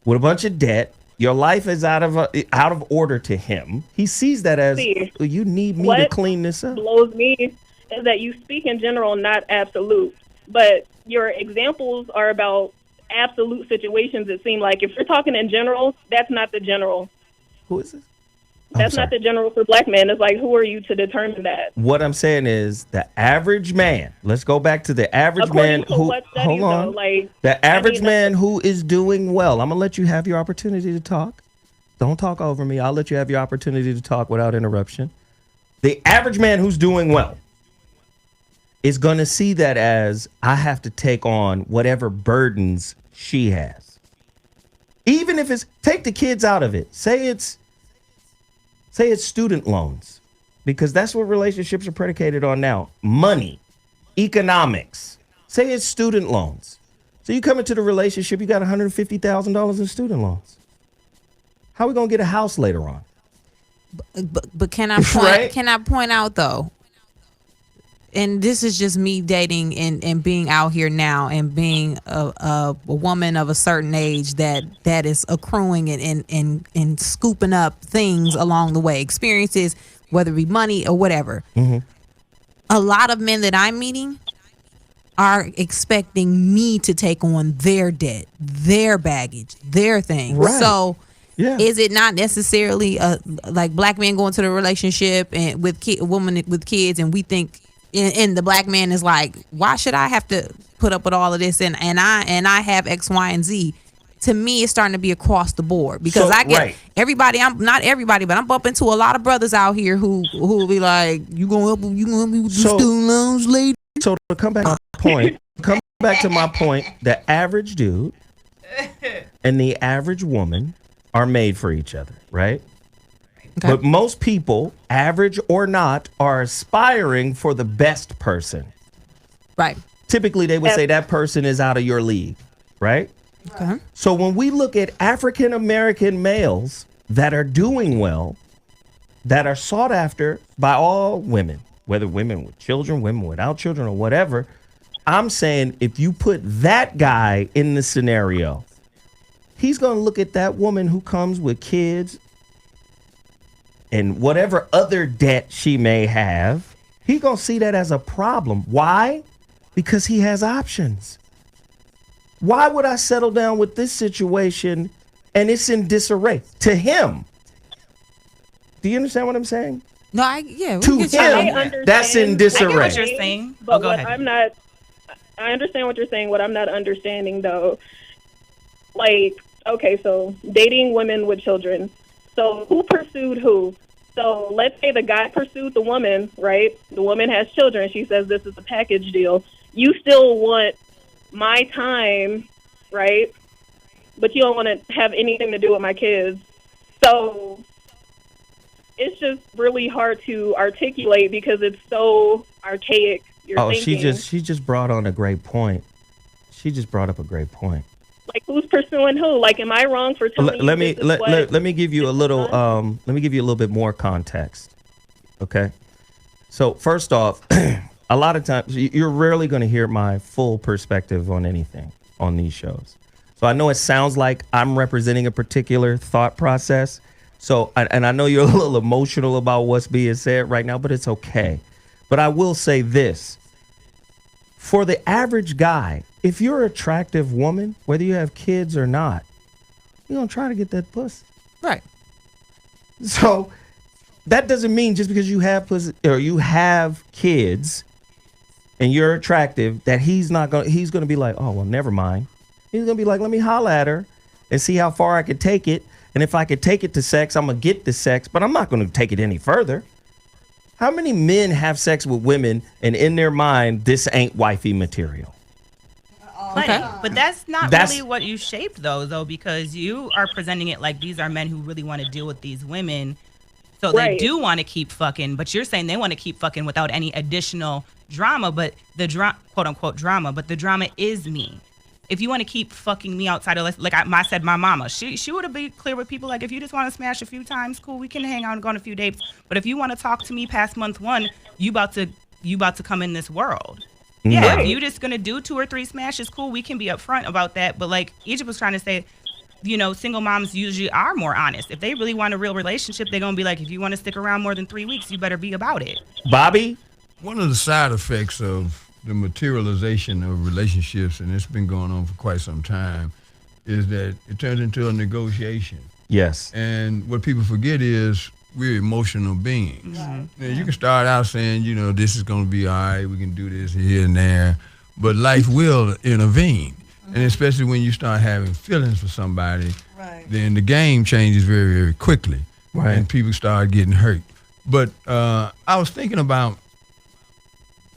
with a bunch of debt. Your life is out of order to him. He sees that as, you need me to clean this up. What blows me is that you speak in general, not absolute. But your examples are about absolute situations, it seems like. If you're talking in general, that's not the general. Who is this? That's not the general for black men. It's like, who are you to determine that? What I'm saying is the average man. Let's go back to the average man who. Hold on. The average man who is doing well. I'm gonna let you have your opportunity to talk. Don't talk over me. I'll let you have your opportunity to talk without interruption. The average man who's doing well is gonna see that as, I have to take on whatever burdens she has. Even if it's, take the kids out of it. Say it's student loans, because that's what relationships are predicated on now. Money, economics. Say it's student loans. So you come into the relationship, you got $150,000 in student loans. How are we gonna get a house later on? But can I point? Can I point out though? and this is just me dating and being out here now and being a woman of a certain age that is accruing and scooping up things along the way, experiences, whether it be money or whatever. Mm-hmm. A lot of men that I'm meeting are expecting me to take on their debt, their baggage, their thing. Right. So yeah. Is it not necessarily like black men going to the relationship and with a woman with kids, and we think, and the black man is like, why should I have to put up with all of this? And I have X, Y, and Z. To me, it's starting to be across the board because I get everybody. I'm not everybody, but I'm bumping into a lot of brothers out here who will be like, you gonna help me with the student loans, lady? So to come back to my point, the average dude and the average woman are made for each other, right? Okay. But most people, average or not, are aspiring for the best person. Right. Typically, they would say that person is out of your league, right? Okay. So when we look at African American males that are doing well, that are sought after by all women, whether women with children, women without children, or whatever, I'm saying if you put that guy in the scenario, he's going to look at that woman who comes with kids and whatever other debt she may have. He's going to see that as a problem. Why? Because he has options. Why would I settle down with this situation and it's in disarray? To him. Do you understand what I'm saying? No, yeah. To him, that's in disarray. I get what you're saying. But go ahead. I understand what you're saying. What I'm not understanding, though, like, okay, so dating women with children. So who pursued who? So let's say the guy pursued the woman, right? The woman has children. She says this is a package deal. You still want my time, right? But you don't want to have anything to do with my kids. So it's just really hard to articulate because it's so archaic. She just brought on a great point. She just brought up a great point. Like, who's pursuing who? Like, am I wrong for telling let me give you a little let me give you a little bit more context. Okay? So, first off, a lot of times you're rarely going to hear my full perspective on anything on these shows. So, I know it sounds like I'm representing a particular thought process. So, and I know you're a little emotional about what's being said right now, but it's okay. But I will say this. For the average guy, if you're an attractive woman, whether you have kids or not, you're going to try to get that pussy. Right. So that doesn't mean just because you have pussy or you have kids and you're attractive that he's going to be like, oh, well, never mind. He's going to be like, let me holler at her and see how far I could take it. And if I could take it to sex, I'm going to get the sex, but I'm not going to take it any further. How many men have sex with women and in their mind, this ain't wifey material? Okay. But that's not really what you shaped, though, because you are presenting it like these are men who really want to deal with these women. So they do want to keep fucking, but you're saying they want to keep fucking without any additional drama, but the quote unquote drama, but the drama is me. If you want to keep fucking me outside of, like I said, my mama, she would have been clear with people. Like, if you just want to smash a few times, cool, we can hang out and go on a few dates. But if you want to talk to me past month one, you about to come in this world. Yeah, if you just gonna do 2 or 3 smashes, cool, we can be upfront about that. But like Egypt was trying to say, single moms usually are more honest. If they really want a real relationship, they're gonna be like, if you want to stick around more than 3 weeks, you better be about it. Bobby? One of the side effects of the materialization of relationships, and it's been going on for quite some time, is that it turns into a negotiation. Yes. And what people forget is we're emotional beings. Mm-hmm. Now, you can start out saying, this is going to be all right, we can do this here and there, but life will intervene. And especially when you start having feelings for somebody, then the game changes very, very quickly. Right. And people start getting hurt. But I was thinking about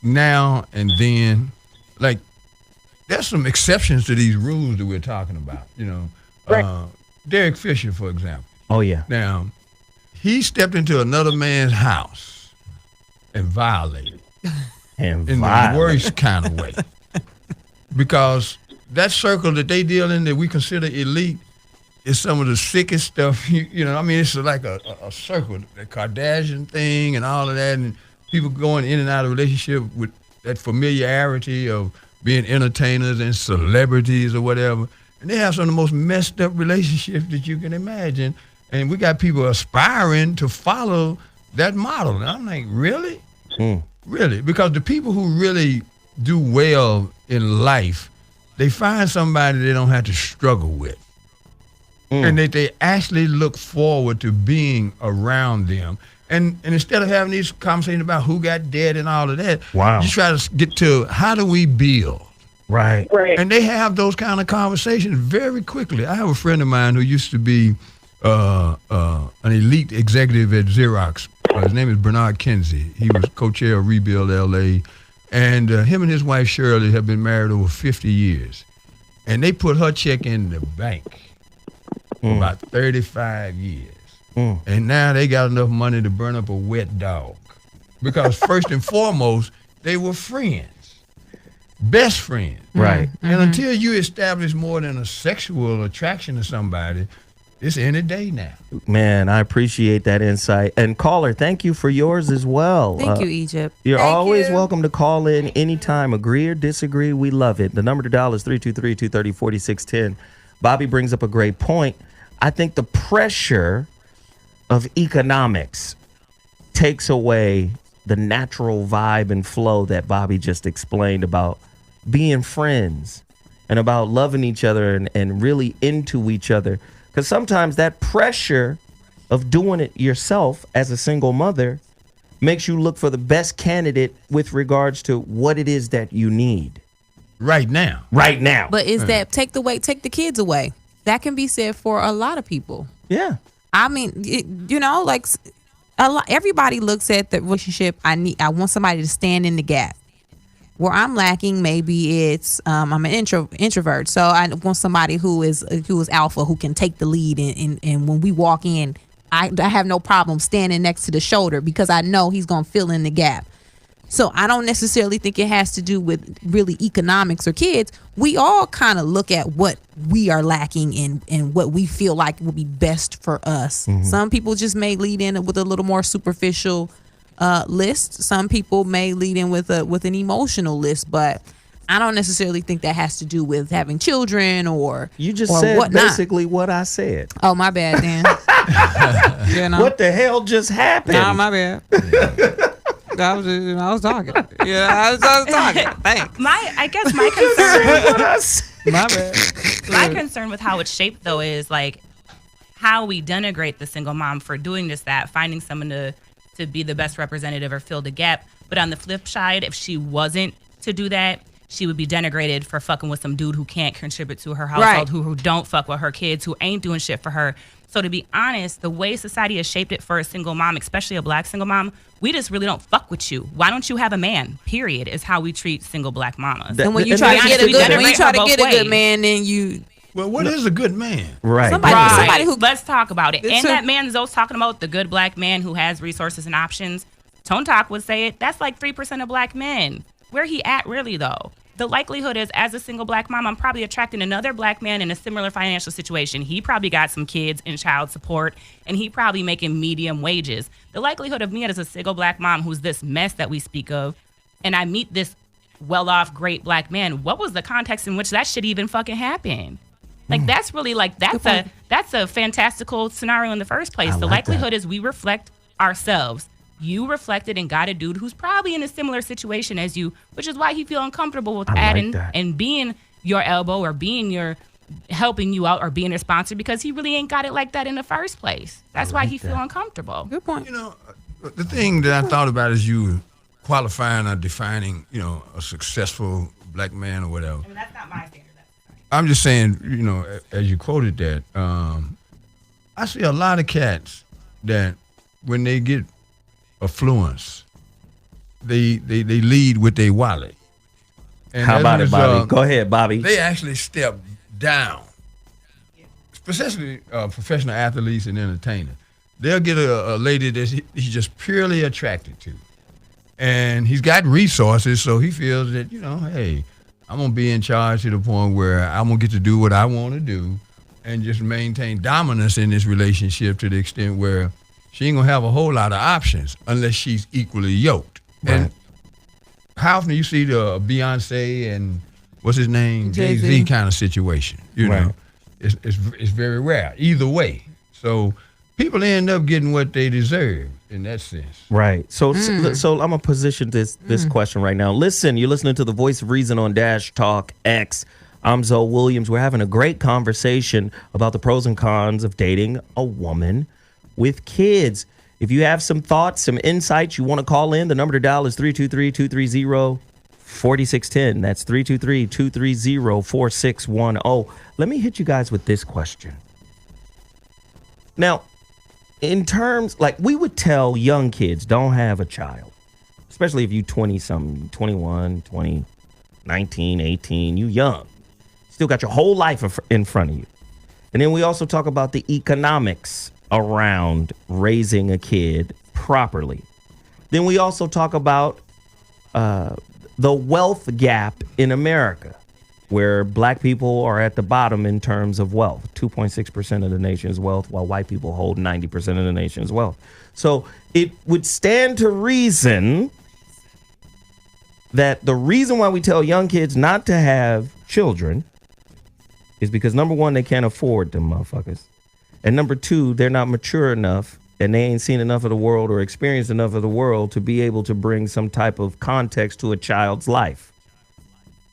now and then, like, there's some exceptions to these rules that we're talking about. Derek Fisher, for example. Oh, yeah. Now, he stepped into another man's house and violated. In the worst kind of way. Because that circle that they deal in that we consider elite is some of the sickest stuff. It's like a circle, the Kardashian thing and all of that. And people going in and out of relationship with that familiarity of being entertainers and celebrities or whatever. And they have some of the most messed up relationships that you can imagine. And we got people aspiring to follow that model. And I'm like, really? Really? Because the people who really do well in life, they find somebody they don't have to struggle with. And that they actually look forward to being around them. And instead of having these conversations about who got dead and all of that, you try to get to how do we build? Right. And they have those kind of conversations very quickly. I have a friend of mine who used to be an elite executive at Xerox. His name is Bernard Kinsey. He was co-chair of Rebuild LA. And him and his wife Shirley have been married over 50 years. And they put her check in the bank for about 35 years. And now they got enough money to burn up a wet dog. Because first and foremost, they were friends. Best friends. Right. And until you establish more than a sexual attraction to somebody, it's any day now. Man, I appreciate that insight. And caller, thank you for yours as well. Thank you, Egypt. You're always welcome to call in anytime. Agree or disagree, we love it. The number to dial is 323-230-4610. Bobby brings up a great point. I think the pressure of economics takes away the natural vibe and flow that Bobby just explained about being friends and about loving each other and really into each other. Because sometimes that pressure of doing it yourself as a single mother makes you look for the best candidate with regards to what it is that you need. Right now. But is that take the kids away? That can be said for a lot of people. Yeah. I mean, like everybody looks at the relationship. I want somebody to stand in the gap. Where I'm lacking, maybe it's I'm an introvert, so I want somebody who is alpha, who can take the lead. And when we walk in, I have no problem standing next to the shoulder because I know he's gonna fill in the gap. So I don't necessarily think it has to do with really economics or kids. We all kind of look at what we are lacking and what we feel like will be best for us. Some people just may lead in with a little more superficial list. Some people may lead in with an emotional list, but I don't necessarily think that has to do with having children or you just or said whatnot. Basically what I said. Oh, my bad, Dan. What the hell just happened? Nah, my bad. I was talking. Yeah, I was talking. Thanks. I guess my concern. My bad. My concern with how it's shaped though is like how we denigrate the single mom for doing that, finding someone to be the best representative or fill the gap. But on the flip side, if she wasn't to do that, she would be denigrated for fucking with some dude who can't contribute to her household, who don't fuck with her kids, who ain't doing shit for her. So to be honest, the way society has shaped it for a single mom, especially a black single mom, we just really don't fuck with you. Why don't you have a man? Period, is how we treat single black mamas. And when you try to get a good man, then you. Well, what is a good man? Right. Somebody who. Let's talk about it. And that man Zoe's talking about, the good black man who has resources and options. Tone Talk would say it. That's like 3% of black men. Where he at really though? The likelihood is, as a single black mom, I'm probably attracting another black man in a similar financial situation. He probably got some kids and child support, and he probably making medium wages. The likelihood of me as a single black mom who's this mess that we speak of, and I meet this well-off, great black man, what was the context in which that shit even fucking happened? Like, that's really, like, that's a fantastical scenario in the first place. The likelihood is we reflect ourselves. You reflected and got a dude who's probably in a similar situation as you, which is why he feel uncomfortable with adding and being your elbow or being your helping you out or being your sponsor, because he really ain't got it like that in the first place. That's why he feel uncomfortable. Good point. You know, the thing that I thought about is you qualifying or defining, a successful black man or whatever. And that's not my standard. I'm just saying, as you quoted that, I see a lot of cats that when they get affluence, they lead with their wallet. And how about it, Bobby? Go ahead, Bobby. They actually step down, especially professional athletes and entertainers. They'll get a lady that he's just purely attracted to, and he's got resources, so he feels that hey, I'm gonna be in charge to the point where I'm gonna get to do what I want to do, and just maintain dominance in this relationship to the extent where she ain't gonna have a whole lot of options unless she's equally yoked. And how often do you see the Beyonce and what's his name, Jay-Z kind of situation? You know, it's very rare. Either way, so people end up getting what they deserve in that sense. Right. So I'm gonna position this question right now. Listen, you're listening to the Voice of Reason on Dash Talk X. I'm ZoWilliams. We're having a great conversation about the pros and cons of dating a woman with kids. If you have some thoughts, some insights, you want to call in, the number to dial is 323-230-4610. That's 323-230-4610. Let me hit you guys with this question. Now, in terms, like we would tell young kids, don't have a child, especially if you 20-something, 21, 20, 19, 18, you young. Still got your whole life in front of you. And then we also talk about the economics around raising a kid properly. Then we also talk about the wealth gap in America, where black people are at the bottom in terms of wealth. 2.6% of the nation's wealth, while white people hold 90% of the nation's wealth. So it would stand to reason that the reason why we tell young kids not to have children is because, number one, they can't afford them motherfuckers. And number two, they're not mature enough and they ain't seen enough of the world or experienced enough of the world to be able to bring some type of context to a child's life.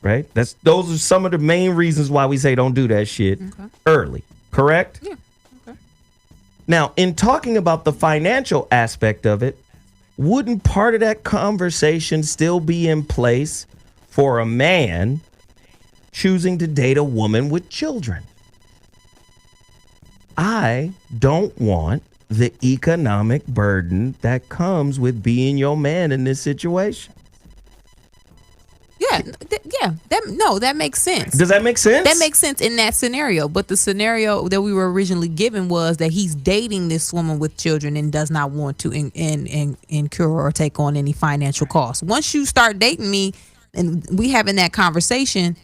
Right? Those are some of the main reasons why we say don't do that shit early. Correct? Yeah. Okay. Now, in talking about the financial aspect of it, wouldn't part of that conversation still be in place for a man choosing to date a woman with children? I don't want the economic burden that comes with being your man in this situation. Yeah, that makes sense. Does that make sense? That makes sense in that scenario. But the scenario that we were originally given was that he's dating this woman with children and does not want to incur or take on any financial costs. Once you start dating me and we having that conversation,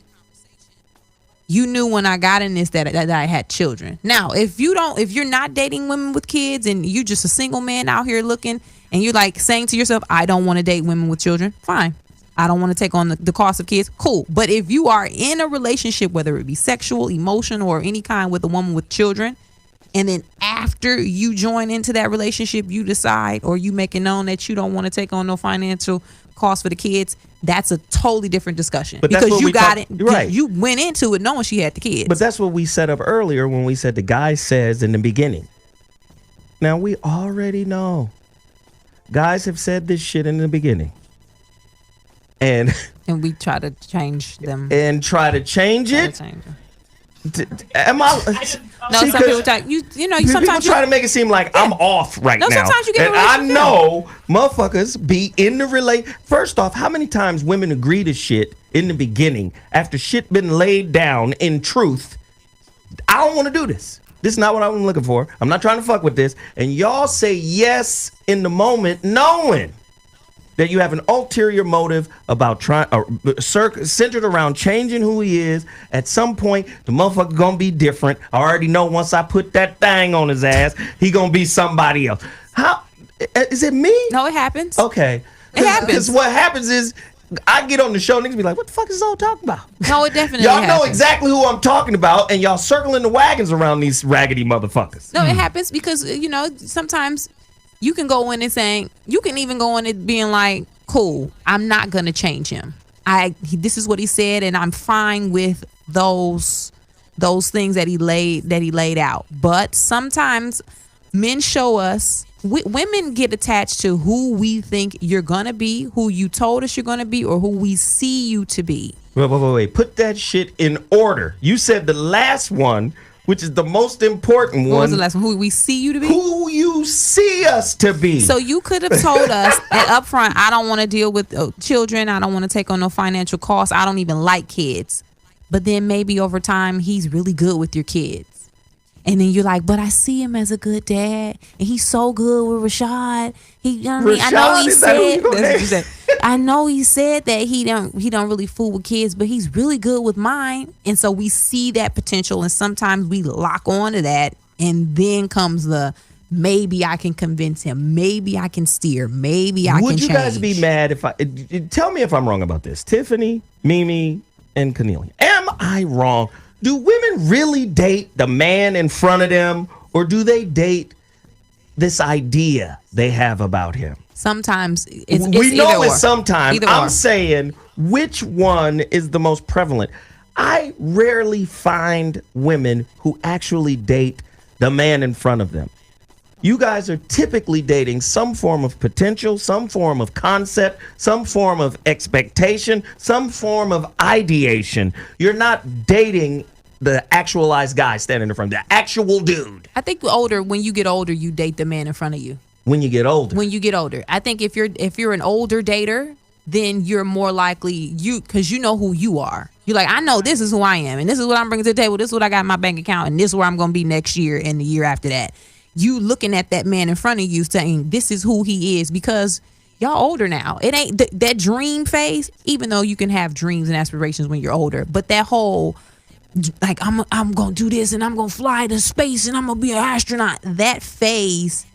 you knew when I got in this that I had children. Now, if you're not dating women with kids and you just a single man out here looking and you're like saying to yourself, I don't want to date women with children, fine. I don't want to take on the cost of kids, cool. But if you are in a relationship, whether it be sexual, emotional, or any kind with a woman with children, and then after you join into that relationship, you decide or you make it known that you don't want to take on no financial cost for the kids, that's a totally different discussion. But because you got it, right. You went into it knowing she had the kids. But that's what we set up earlier when we said the guy says in the beginning. Now, we already know. Guys have said this shit in the beginning. And we try to change them. And try to change it? Am I? No, some people try, sometimes try to make it seem like I'm off right now. Sometimes you get and I know motherfuckers be in the First off, how many times women agree to shit in the beginning after shit been laid down in truth? I don't want to do this. This is not what I'm looking for. I'm not trying to fuck with this. And y'all say yes in the moment, knowing that you have an ulterior motive about centered around changing who he is. At some point, the motherfucker gonna be different. I already know once I put that thing on his ass, he gonna be somebody else. How is it me? No, it happens. Okay, it happens. Because what happens is I get on the show, niggas be like, "What the fuck is all talking about?" No, it definitely. Y'all know exactly who I'm talking about, and y'all circling the wagons around these raggedy motherfuckers. No, it happens because sometimes. You can go in and saying, you can even go in it being like, cool, I'm not going to change him. This is what he said, and I'm fine with those things that he laid out. But sometimes men show us, women get attached to who we think you're going to be, who you told us you're going to be, or who we see you to be. Wait. Put that shit in order. You said the last one, which is the most important one. What was the last one? Who we see you to be? Who you see us to be. So you could have told us up front, I don't want to deal with children. I don't want to take on no financial costs. I don't even like kids. But then maybe over time, he's really good with your kids. And then you're like, but I see him as a good dad. And he's so good with Rashad. I know he said that he don't really fool with kids, but he's really good with mine. And so we see that potential, and sometimes we lock on to that, and then comes the maybe I can convince him. Maybe I can steer. Maybe I can change. Would you guys be mad if I... Tell me if I'm wrong about this. Tiffany, Mimi, and Cornelia. Am I wrong? Do women really date the man in front of them, or do they date this idea they have about him? Sometimes it's we know either it's or. sometimes. Either I'm or. saying which one is the most prevalent. I rarely find women who actually date the man in front of them. You guys are typically dating some form of potential, some form of concept, some form of expectation, some form of ideation. You're not dating the actualized guy standing in front of the actual dude. I think when you get older, you date the man in front of you. When you get older. When you get older. I think if you're an older dater, then you're more likely because you know who you are. You're like, I know this is who I am, and this is what I'm bringing to the table. This is what I got in my bank account, and this is where I'm going to be next year and the year after that. You looking at that man in front of you saying, this is who he is, because y'all older now. It ain't that dream phase, even though you can have dreams and aspirations when you're older, but that whole, like, I'm going to do this, and I'm going to fly to space, and I'm going to be an astronaut. That phase,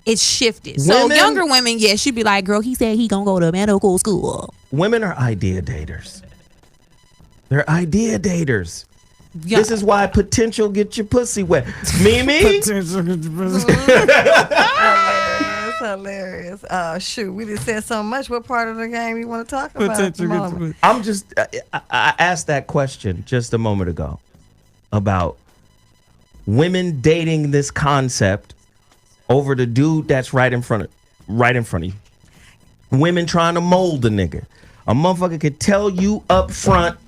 it's shifted. So younger women, yeah, she'd be like, girl, he said he going to go to medical school. Women are idea daters. They're idea daters. Yeah. This is why potential get your pussy wet. Mimi? Potential get your pussy wet. Hilarious. Shoot, we just said so much. What part of the game you want to talk about? I'm just, I asked that question just a moment ago about women dating this concept over the dude that's right in front of you. Women trying to mold a nigga. A motherfucker could tell you up front,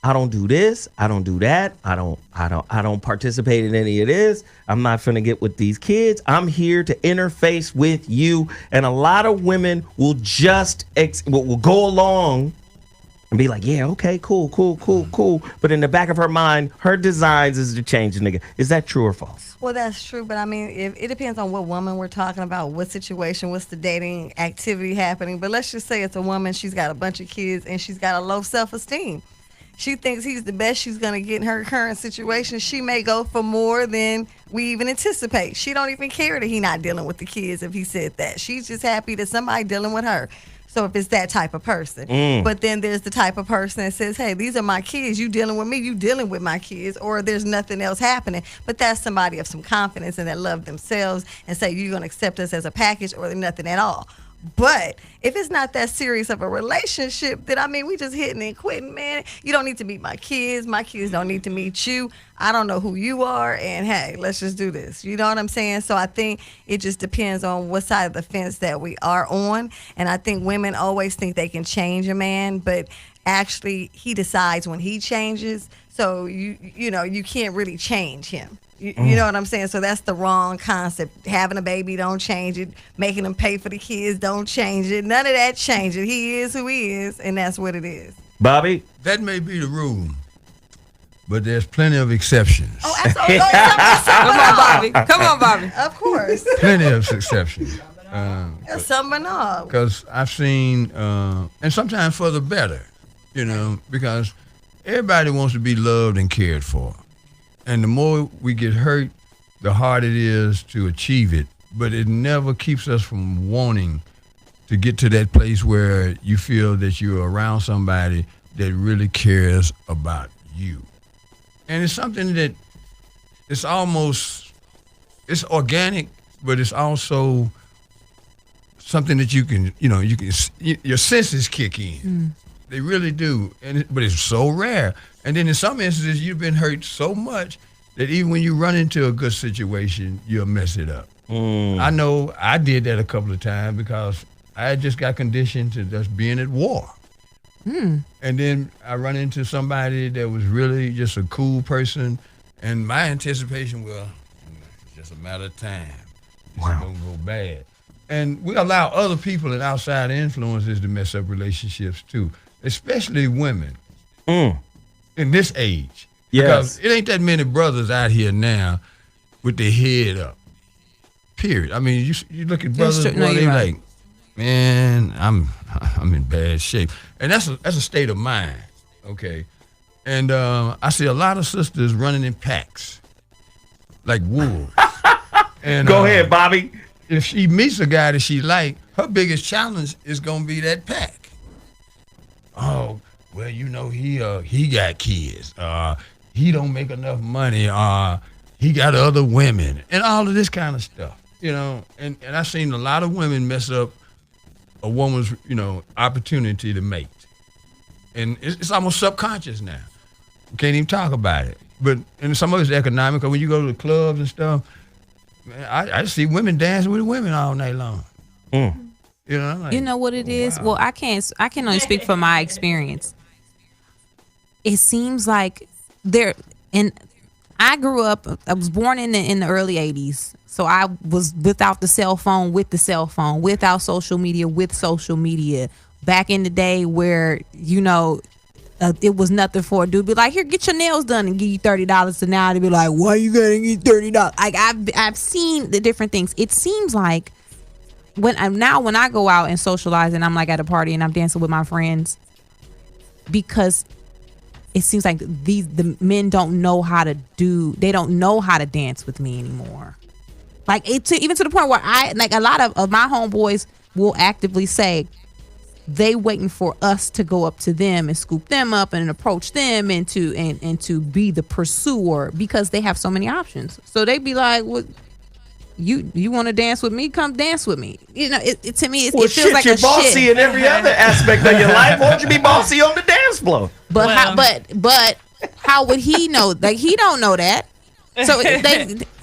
I don't do this, I don't do that, I don't participate in any of this. I'm not finna get with these kids. I'm here to interface with you. And a lot of women will just will go along and be like, yeah, okay, cool. But in the back of her mind, her designs is to change the nigga. Is that true or false? Well, that's true, but I mean, it depends on what woman we're talking about, what situation, what's the dating activity happening. But let's just say it's a woman, she's got a bunch of kids, and she's got a low self-esteem. She thinks he's the best she's going to get in her current situation. She may go for more than we even anticipate. She don't even care that he not dealing with the kids if he said that. She's just happy that somebody dealing with her. So if it's that type of person. But then there's the type of person that says, hey, these are my kids. You dealing with me. You dealing with my kids. Or there's nothing else happening. But that's somebody of some confidence and that love themselves and say, you're going to accept us as a package or nothing at all. But if it's not that serious of a relationship, then, I mean, we just hitting and quitting, man. You don't need to meet my kids. My kids don't need to meet you. I don't know who you are. And, hey, let's just do this. You know what I'm saying? So I think it just depends on what side of the fence that we are on. And I think women always think they can change a man, but actually he decides when he changes. So, you know, you can't really change him. You know what I'm saying? So that's the wrong concept. Having a baby, don't change it. Making them pay for the kids, don't change it. None of that change it. He is who he is, and that's what it is. Bobby? That may be the rule, but there's plenty of exceptions. Oh, absolutely. Come on, Bobby. Come on, Bobby. Of course. Plenty of exceptions. Some but not. Because I've seen, and sometimes for the better, you know, because everybody wants to be loved and cared for. And the more we get hurt, the harder it is to achieve it. But it never keeps us from wanting to get to that place where you feel that you're around somebody that really cares about you. And it's something that it's organic, but it's also something that you can, your senses kick in. They really do. But it's so rare. And then in some instances, you've been hurt so much that even when you run into a good situation, you'll mess it up. I know I did that a couple of times because I just got conditioned to just being at war. And then I run into somebody that was really just a cool person, and my anticipation, well, it's just a matter of time. It's going to go bad. And we allow other people and outside influences to mess up relationships too, especially women. In this age. Because it ain't that many brothers out here now with their head up. Period. I mean, you look at brothers, they like, man, I'm in bad shape. And that's a state of mind, okay? And I see a lot of sisters running in packs, like wolves. And, Go ahead, Bobby. If she meets a guy that she like, her biggest challenge is gonna be that pack. Oh, well, he got kids. He don't make enough money. He got other women and all of this kind of stuff. And I've seen a lot of women mess up a woman's, opportunity to mate. And it's almost subconscious now. You can't even talk about it. And some of it's economical. When you go to the clubs and stuff, man, I see women dancing with women all night long. You know what it is? Wow. Well, I can only speak from my experience. It seems like I grew up, I was born in the early 80s. So I was without the cell phone, with the cell phone, without social media, with social media. Back in the day where, it was nothing for a dude to be like, here, get your nails done and give you $30. So now to be like, why you gotta get $30? Like I've seen the different things. It seems like when I go out and socialize and I'm like at a party and I'm dancing with my friends, because it seems like the men don't know how to dance with me anymore. Like even to the point where a lot of my homeboys will actively say they waiting for us to go up to them and scoop them up and approach them and to be the pursuer, because they have so many options. So they be like, "What? You want to dance with me? Come dance with me." To me, it feels like you're a bossy shit. in every other aspect of your life. Won't you be bossy on the dance floor? But how would he know? Like, he don't know that. So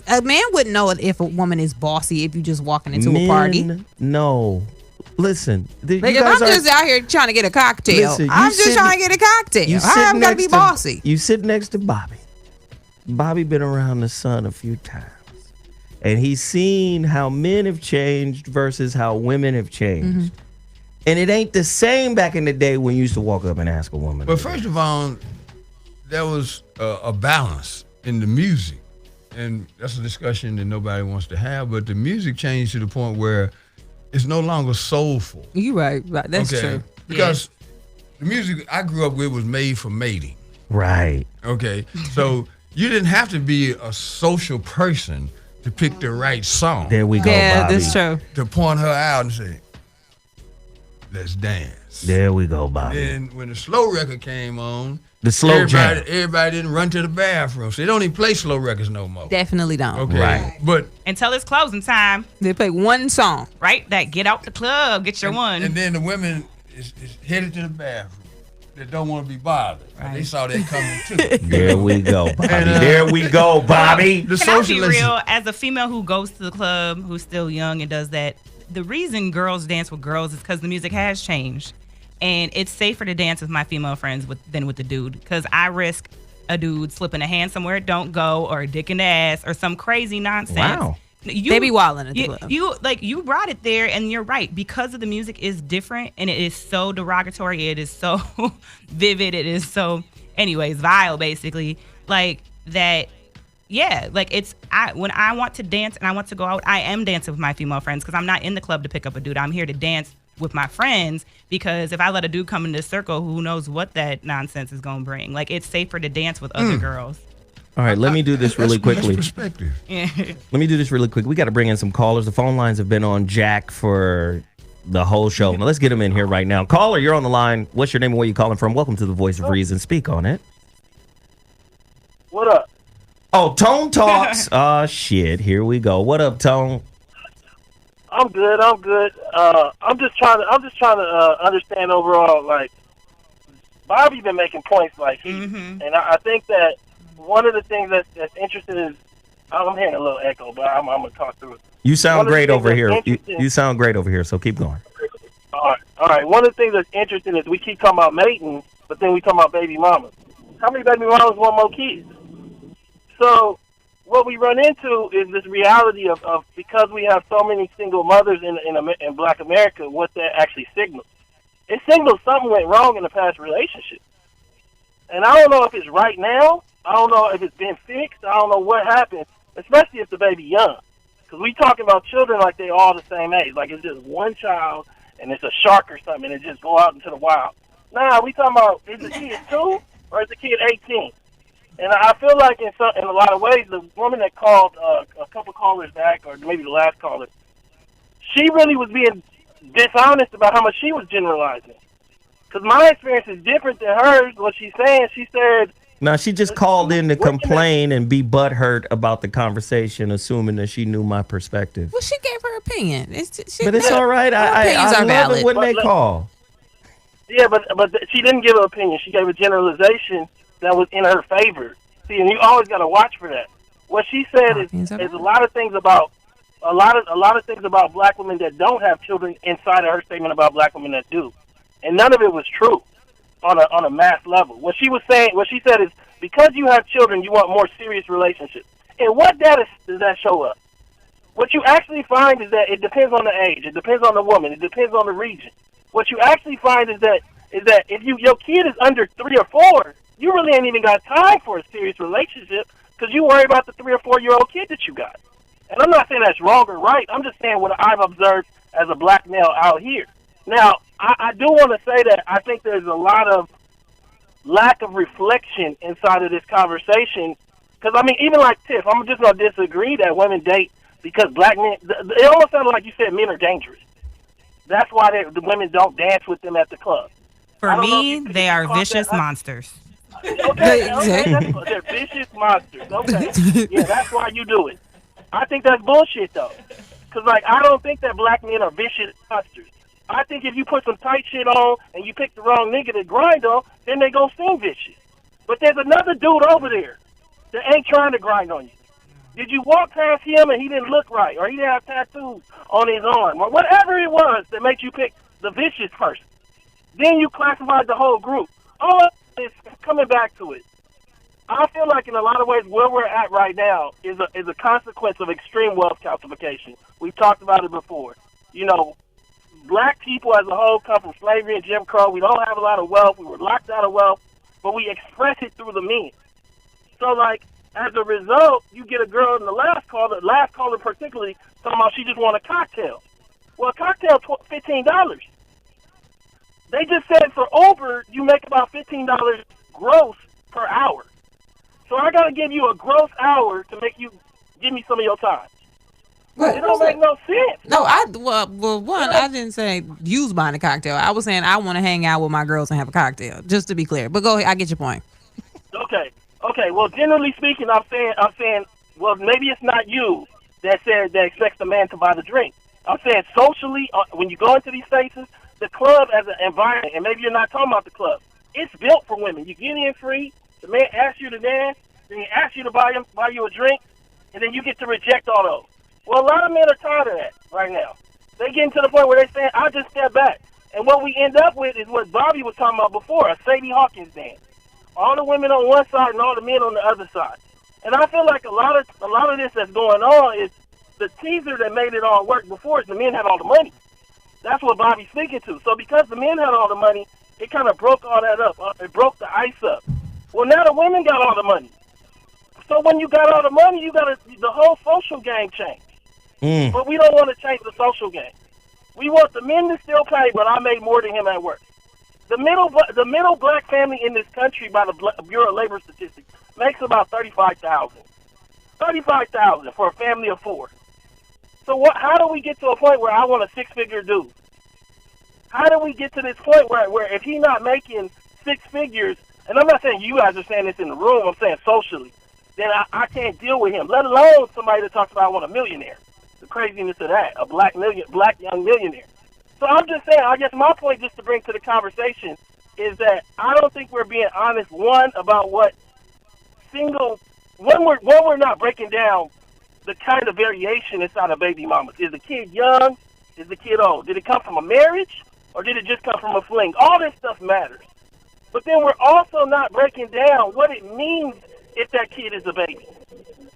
a man wouldn't know if a woman is bossy if you just walking into a party. No. Listen, if I'm just out here trying to get a cocktail, I'm just trying to get a cocktail. I'm gonna be bossy. You sit next to Bobby. Bobby been around the sun a few times, and he's seen how men have changed versus how women have changed. And it ain't the same back in the day when you used to walk up and ask a woman. But first of all, there was a balance in the music, and that's a discussion that nobody wants to have. But the music changed to the point where it's no longer soulful. You right. That's true. Because the music I grew up with was made for mating. Right. Okay. So you didn't have to be a social person to pick the right song. There we go, yeah, Bobby. That's true. To point her out and say, let's dance. There we go, Bobby. Then when the slow record came on, the slow jam. Everybody didn't run to the bathroom. So they don't even play slow records no more. Definitely don't. Okay. Right. But until it's closing time, they play one song. Right? That get out the club, get your one. And then the women is headed to the bathroom. They don't want to be bothered. Right. They saw that coming too. There we go, Bobby. There we go, Bobby. Can I be real? As a female who goes to the club, who's still young and does that, the reason girls dance with girls is because the music has changed. And it's safer to dance with my female friends than with the dude, because I risk a dude slipping a hand somewhere it don't go, or a dick in the ass, or some crazy nonsense. Wow. They be wilding at the club. You brought it there, and you're right, because of the music is different, and it is so derogatory. It is so vivid. It is so, anyways, vile, basically. Like that. Yeah, like when I want to dance and I want to go out, I am dancing with my female friends, because I'm not in the club to pick up a dude. I'm here to dance with my friends, because if I let a dude come in this circle, who knows what that nonsense is going to bring. Like, it's safer to dance with other girls. All right, let me do this really quickly. That's perspective. Yeah. Let me do this really quick. We got to bring in some callers. The phone lines have been on jack for the whole show. Now let's get them in here right now. Caller, you're on the line. What's your name and where you calling from? Welcome to the Voice of Reason. Speak on it. What up? Oh, Tone talks. Shit. Here we go. What up, Tone? I'm good. I'm just trying to understand overall. Like, Bobby been making points like and I think that one of the things that's interesting is I'm hearing a little echo, but I'm gonna talk through it. You sound great over here. You sound great over here. So keep going. All right. One of the things that's interesting is we keep talking about mating, but then we talking about baby mamas. How many baby mamas want more kids? So what we run into is this reality of because we have so many single mothers in Black America, what that actually signals. It signals something went wrong in the past relationship. And I don't know if it's right now. I don't know if it's been fixed. I don't know what happened, especially if the baby young. Because we talking about children like they all the same age. Like it's just one child and it's a shark or something and it just go out into the wild. Nah, we talking about, is the kid 2 or is the kid 18? And I feel like in a lot of ways, the woman that called a couple callers back, or maybe the last caller, she really was being dishonest about how much she was generalizing. Because my experience is different than hers. What she's saying, she said... Now, she just called in to complain and be butthurt about the conversation, assuming that she knew my perspective. Well, she gave her opinion. But it's all right. I love it when they call. Yeah, but she didn't give an opinion. She gave a generalization that was in her favor. See, and you always got to watch for that. What she said is a lot of things about a lot of things about black women that don't have children inside of her statement about black women that do, and none of it was true on a mass level. What she said is, because you have children, you want more serious relationships. And what data does that show up? What you actually find is that it depends on the age, it depends on the woman, it depends on the region. What you actually find is that if your kid is under 3 or 4, you really ain't even got time for a serious relationship because you worry about the 3 or 4-year-old kid that you got. And I'm not saying that's wrong or right. I'm just saying what I've observed as a black male out here. Now, I do want to say that I think there's a lot of lack of reflection inside of this conversation. Because, I mean, even like Tiff, I'm just going to disagree that women date because black men, it almost sounded like you said men are dangerous. That's why the women don't dance with them at the club. For me, they are vicious monsters. Okay, they're vicious monsters. Okay, yeah, that's why you do it. I think that's bullshit, though. Because, like, I don't think that black men are vicious monsters. I think if you put some tight shit on and you pick the wrong nigga to grind on, then they gonna seem vicious. But there's another dude over there that ain't trying to grind on you. Did you walk past him and he didn't look right, or he didn't have tattoos on his arm, or whatever it was that made you pick the vicious person? Then you classified the whole group. All it's coming back to it. I feel like in a lot of ways where we're at right now is a consequence of extreme wealth calcification. We've talked about it before. You know, black people as a whole come from slavery and Jim Crow. We don't have a lot of wealth. We were locked out of wealth, but we express it through the men. So, like, as a result, you get a girl in the last caller particularly, talking about she just want a cocktail. Well, a cocktail $15. They just said for Uber, you make about $15 gross per hour. So I got to give you a gross hour to make you give me some of your time. What? It don't make no sense. No, I didn't say use buying a cocktail. I was saying I want to hang out with my girls and have a cocktail, just to be clear. But go ahead, I get your point. Okay. Well, generally speaking, I'm saying, well, maybe it's not you that expects the man to buy the drink. I'm saying socially, when you go into these spaces, the club as an environment, and maybe you're not talking about the club, it's built for women. You get in free, the man asks you to dance, then he asks you to buy you a drink, and then you get to reject all those. Well, a lot of men are tired of that right now. They getting to the point where they're saying, I'll just step back. And what we end up with is what Bobby was talking about before, a Sadie Hawkins dance. All the women on one side and all the men on the other side. And I feel like a lot of this that's going on is the teaser that made it all work before is the men had all the money. That's what Bobby's speaking to. So because the men had all the money, it kind of broke all that up. It broke the ice up. Well, now the women got all the money. So when you got all the money, the whole social game changed. But we don't want to change the social game. We want the men to still pay, but I made more than him at work. The middle black family in this country, by the Bureau of Labor Statistics, makes about $35,000. $35,000 for a family of 4. So how do we get to a point where I want a 6-figure dude? How do we get to this point where if he's not making 6 figures, and I'm not saying you guys are saying this in the room, I'm saying socially, then I can't deal with him, let alone somebody that talks about I want a millionaire. The craziness of that, a black young millionaire. So I'm just saying, I guess my point just to bring to the conversation is that I don't think we're being honest, one, about when we're not breaking down the kind of variation inside of baby mamas. Is the kid young? Is the kid old? Did it come from a marriage? Or did it just come from a fling? All this stuff matters. But then we're also not breaking down what it means if that kid is a baby.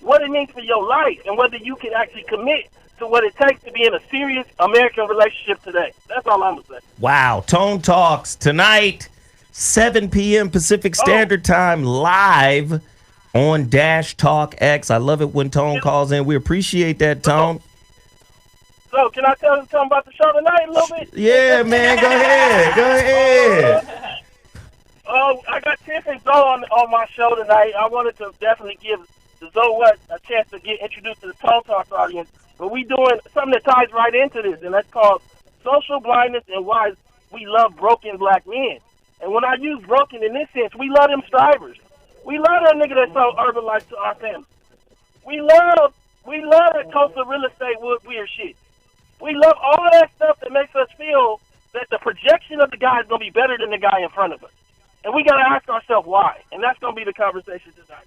What it means for your life and whether you can actually commit to what it takes to be in a serious American relationship today. That's all I'm going to say. Wow. Tone Talks tonight, 7 p.m. Pacific Standard Time, live on Dash Talk X. I love it when Tone calls in. We appreciate that, Tone. So can I tell them about the show tonight a little bit? Yeah, man. Go ahead. I got Tiff and Zoe on my show tonight. I wanted to definitely give the Zoe a chance to get introduced to the Tone Talks audience. But we doing something that ties right into this, and that's called social blindness and why we love broken black men. And when I use broken in this sense, we love them strivers. We love that nigga that sold urban life to our family. We love that coastal real estate weird shit. We love all that stuff that makes us feel that the projection of the guy is going to be better than the guy in front of us. And we got to ask ourselves why. And that's going to be the conversation tonight.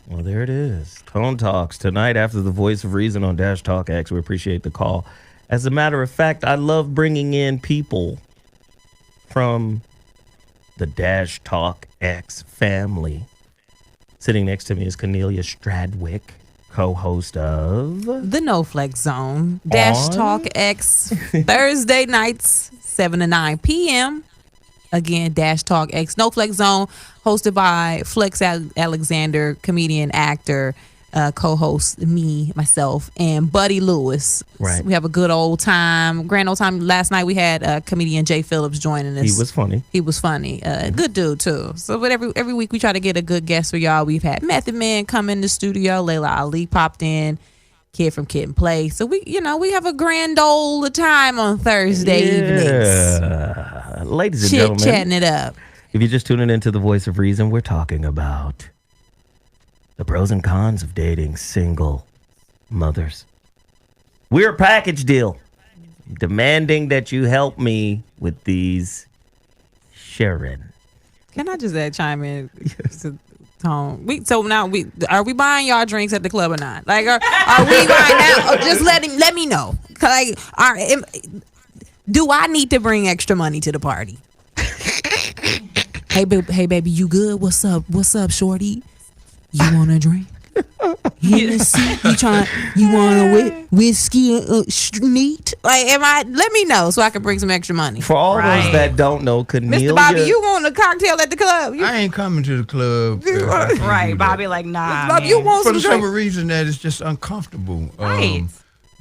Well, there it is. Tone Talks tonight after the Voice of Reason on Dash Talk X. We appreciate the call. As a matter of fact, I love bringing in people from the Dash Talk X family. Sitting next to me is Cornelia Stradwick, co-host of The No Flex Zone, Dash Talk X, Thursday nights, 7 to 9 p.m. Again, Dash Talk X, No Flex Zone, hosted by Flex Alexander, comedian, actor, co-host me, myself, and Buddy Lewis. Right. We have a good old time, grand old time. Last night we had comedian Jay Phillips joining us. He was funny. Good dude too. So but every week we try to get a good guest for y'all. We've had Method Man come in the studio. Layla Ali popped in. Kid from Kid and Play. So we have a grand old time on Thursday evenings. Ladies and gentlemen, chatting it up. If you're just tuning into the Voice of Reason, we're talking about the pros and cons of dating single mothers. We're a package deal, demanding that you help me with these. Sharon. Can I just chime in? Tone. Are we buying y'all drinks at the club or not? Like, are we buying now? Just let me know. Like, do I need to bring extra money to the party? Hey baby, you good? What's up, shorty? You want a drink? Hennessy? You want a whiskey neat? Like, let me know so I can bring some extra money. For all those that don't know, Cornelia. Mr. Bobby, you want a cocktail at the club? I ain't coming to the club. Right, Bobby, like, nah. Bobby, you want for some the simple reason that it's just uncomfortable. Right.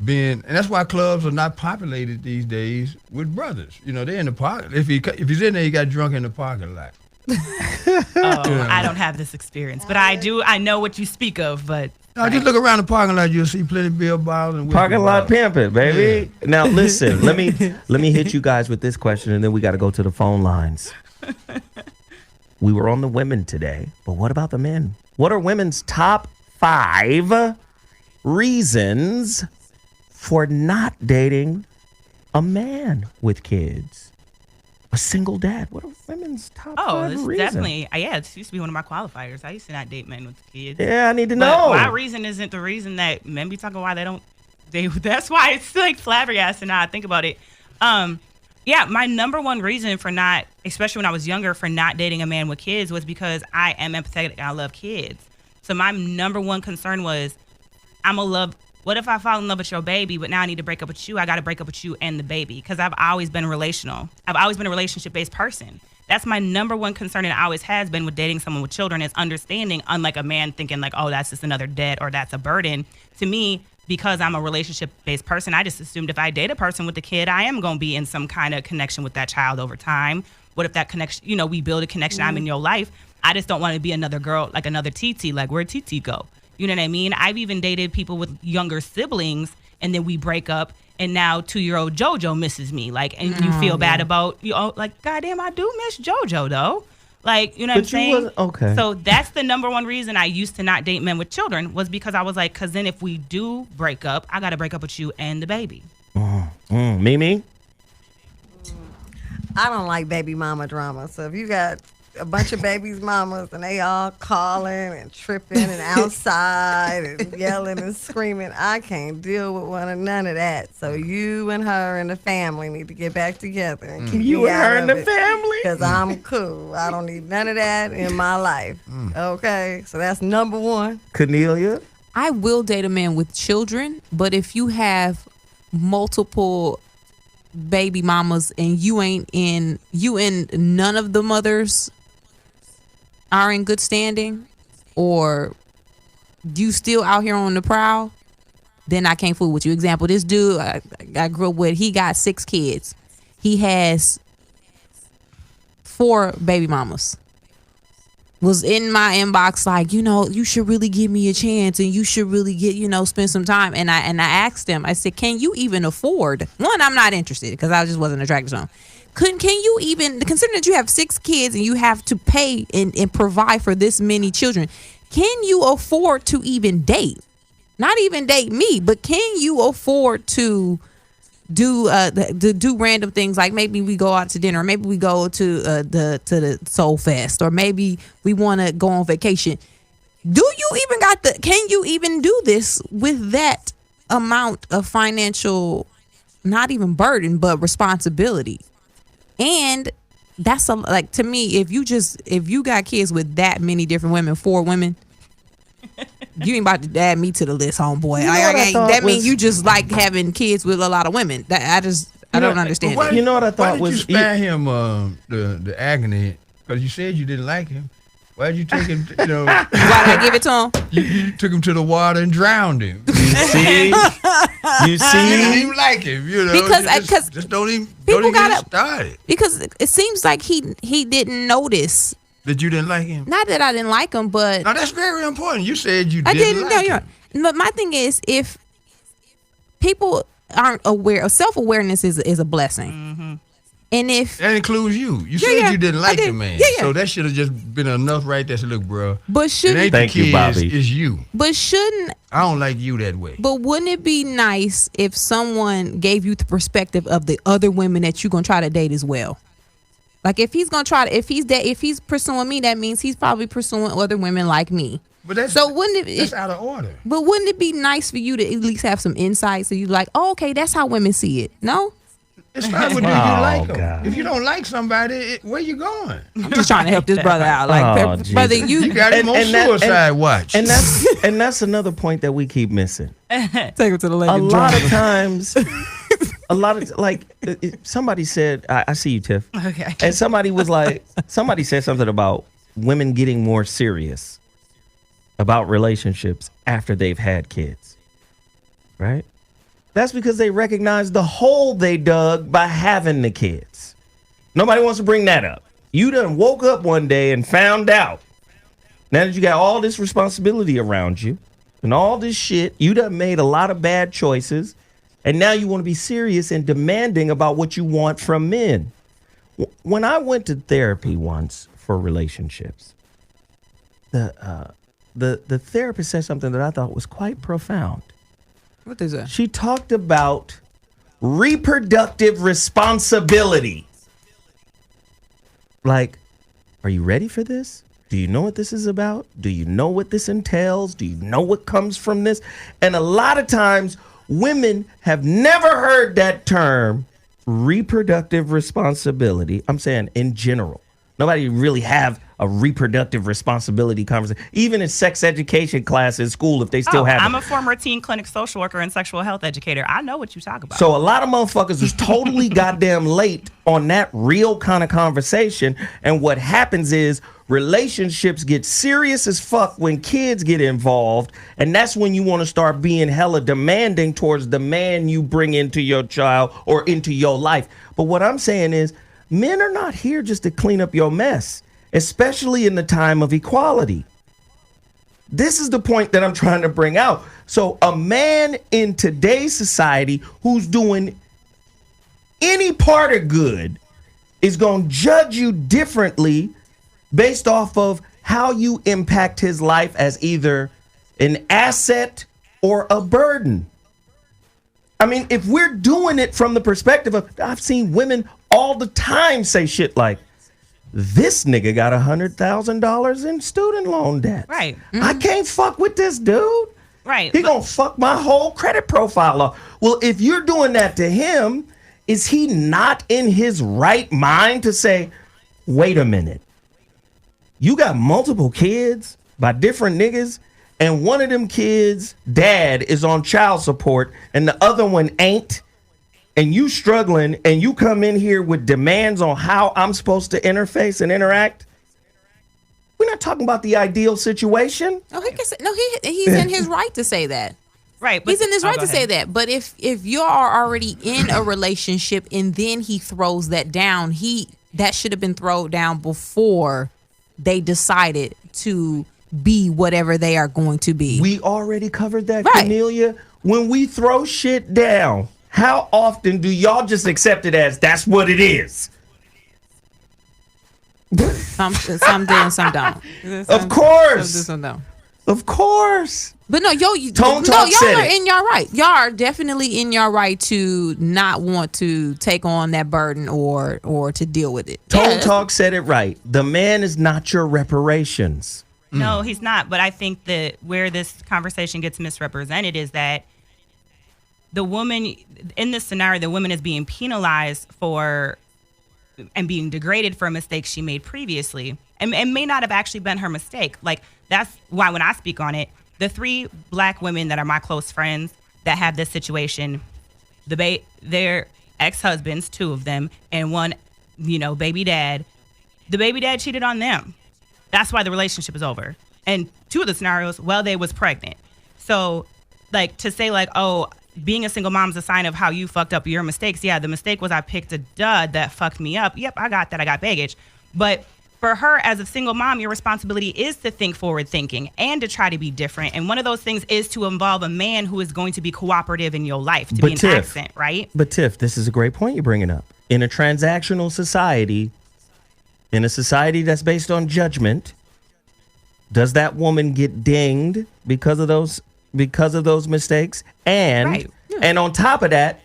And that's why clubs are not populated these days with brothers. You know, they're in the park. If he's in there, he got drunk in the parking lot. I don't have this experience, but I know what you speak of, but no, just look around the parking lot, you'll see plenty of beer bottles and parking lot pimping, baby. Yeah. Now listen, let me hit you guys with this question, and then we got to go to the phone lines. We were on the women today, but what about the men? What are women's top 5 reasons for not dating a man with kids? A single dad. What are women's top 5 this reasons? Definitely. This used to be one of my qualifiers. I used to not date men with kids. Yeah, I need to know. My reason isn't the reason that men be talking why they don't. That's why it's like flabbergasting now I think about it. My number one reason for not, especially when I was younger, for not dating a man with kids was because I am empathetic and I love kids. So my number one concern was, what if I fall in love with your baby, but now I need to break up with you? I got to break up with you and the baby because I've always been relational. I've always been a relationship-based person. That's my number one concern, and it always has been with dating someone with children, is understanding, unlike a man thinking like, oh, that's just another debt or that's a burden. To me, because I'm a relationship-based person, I just assumed if I date a person with a kid, I am going to be in some kind of connection with that child over time. What if that connection, we build a connection, I'm in your life. I just don't want to be another girl, like another TT, like where'd TT go? You know what I mean? I've even dated people with younger siblings, and then we break up, and now 2-year-old JoJo misses me. Like, and you feel bad about, like, goddamn, I do miss JoJo, though. Like, you know what I'm saying? Okay. So that's the number one reason I used to not date men with children, was because I was like, because then if we do break up, I got to break up with you and the baby. Mimi? I don't like baby mama drama. So if you got a bunch of babies mamas and they all calling and tripping and outside and yelling and screaming, I can't deal with none of that. So you and her and the family need to get back together and keep you me and out her of and the it, family, because I'm cool. I don't need none of that in my life. Okay, so that's number one. Cornelia? I will date a man with children, but if you have multiple baby mamas and you and none of the mothers are in good standing, or you still out here on the prowl, then I can't fool with you. Example, this dude I grew up with, he got 6 kids. He has 4 baby mamas. was in my inbox like, you should really give me a chance and you should really get, spend some time. And I asked him, I said, can you even afford? One, I'm not interested because I just wasn't attracted to him. Can you even, considering that you have 6 kids and you have to pay and provide for this many children, can you afford to even date? Not even date me, but can you afford to do random things, like maybe we go out to dinner, or maybe we go to the Soul Fest, or maybe we want to go on vacation? Can you even do this with that amount of financial, not even burden, but responsibility? And that's to me, if you got kids with that many different women, 4 women, you ain't about to add me to the list, homeboy. That means you just like having kids with a lot of women. I don't understand. Why did you spare him the agony? Because you said you didn't like him. Why did you take him? Why did I give it to him? You took him to the water and drowned him. You see? You didn't even like him. Because just don't even get started. Because it seems like he didn't notice that you didn't like him. Not that I didn't like him, but no, that's very important. You said you didn't like him. But my thing is, if people aren't aware, self-awareness is a blessing. Mm-hmm. And if that includes you, said you didn't like the man, so that should have just been enough right there. So look, bro, but shouldn't, it ain't thank the you, kids, Bobby. it's you. But shouldn't I don't like you that way? But wouldn't it be nice if someone gave you the perspective of the other women that you're gonna try to date as well? Like if he's pursuing me, that means he's probably pursuing other women like me. But that's out of order. But wouldn't it be nice for you to at least have some insight, so you like, oh, okay, that's how women see it? No. It's fine with you like them. God. If you don't like somebody, where you going? I'm just trying to help this brother out. Like, brother, you got him on suicide watch. And that's another point that we keep missing. Take him to the lake. A lot of times, somebody said, I see you, Tiff. Okay. And somebody said something about women getting more serious about relationships after they've had kids, right? That's because they recognize the hole they dug by having the kids. Nobody wants to bring that up. You done woke up one day and found out. Now that you got all this responsibility around you and all this shit, you done made a lot of bad choices. And now you want to be serious and demanding about what you want from men. When I went to therapy once for relationships, the therapist said something that I thought was quite profound. What is that? She talked about reproductive responsibility. Like, are you ready for this? Do you know what this is about? Do you know what this entails? Do you know what comes from this? And a lot of times, women have never heard that term, reproductive responsibility. I'm saying in general. Nobody really have a reproductive responsibility conversation. Even in sex education class in school, if they still have it. I'm a former teen clinic social worker and sexual health educator. I know what you talk about. So a lot of motherfuckers is totally goddamn late on that real kind of conversation. And what happens is relationships get serious as fuck when kids get involved. And that's when you want to start being hella demanding towards the man you bring into your child or into your life. But what I'm saying is, men are not here just to clean up your mess, especially in the time of equality. This is the point that I'm trying to bring out. So a man in today's society who's doing any part of good is going to judge you differently based off of how you impact his life as either an asset or a burden. I mean, if we're doing it from the perspective of, I've seen women all the time say shit like, this nigga got $100,000 in student loan debt. Right. Mm-hmm. I can't fuck with this dude. Right. He gonna fuck my whole credit profile up. Well, if you're doing that to him, is he not in his right mind to say, wait a minute, you got multiple kids by different niggas, and one of them kids' dad is on child support and the other one ain't, and you struggling, and you come in here with demands on how I'm supposed to interface and interact? We're not talking about the ideal situation. No, he can say, he's in his right to say that. Right. He's in his right to say that. But if you are already in a relationship and then he throws that down, that should have been thrown down before they decided to be whatever they are going to be. We already covered that, Right. Cornelia. When we throw shit down, how often do y'all just accept it as that's what it is? Some do and some don't. Of course. Some do, some don't. Of course. But no, y'all said are it. in your right. Y'all are definitely in your right to not want to take on that burden or to deal with it. Tone Talk said it right. The man is not your reparations. No, he's not. But I think that where this conversation gets misrepresented is that the woman, in this scenario, the woman is being penalized for and being degraded for a mistake she made previously. And may not have actually been her mistake. Like, that's why when I speak on it, the 3 black women that are my close friends that have this situation, their ex-husbands, 2 of them, and one, baby dad, the baby dad cheated on them. That's why the relationship is over. And 2 of the scenarios, they was pregnant. So, like, to say, like, oh, being a single mom is a sign of how you fucked up your mistakes. Yeah, the mistake was I picked a dud that fucked me up. Yep, I got that. I got baggage. But for her as a single mom, your responsibility is to think forward thinking and to try to be different. And one of those things is to involve a man who is going to be cooperative in your life, to be an accent, right? But Tiff, this is a great point you're bringing up. In a transactional society, in a society that's based on judgment, does that woman get dinged because of those mistakes? And and on top of that,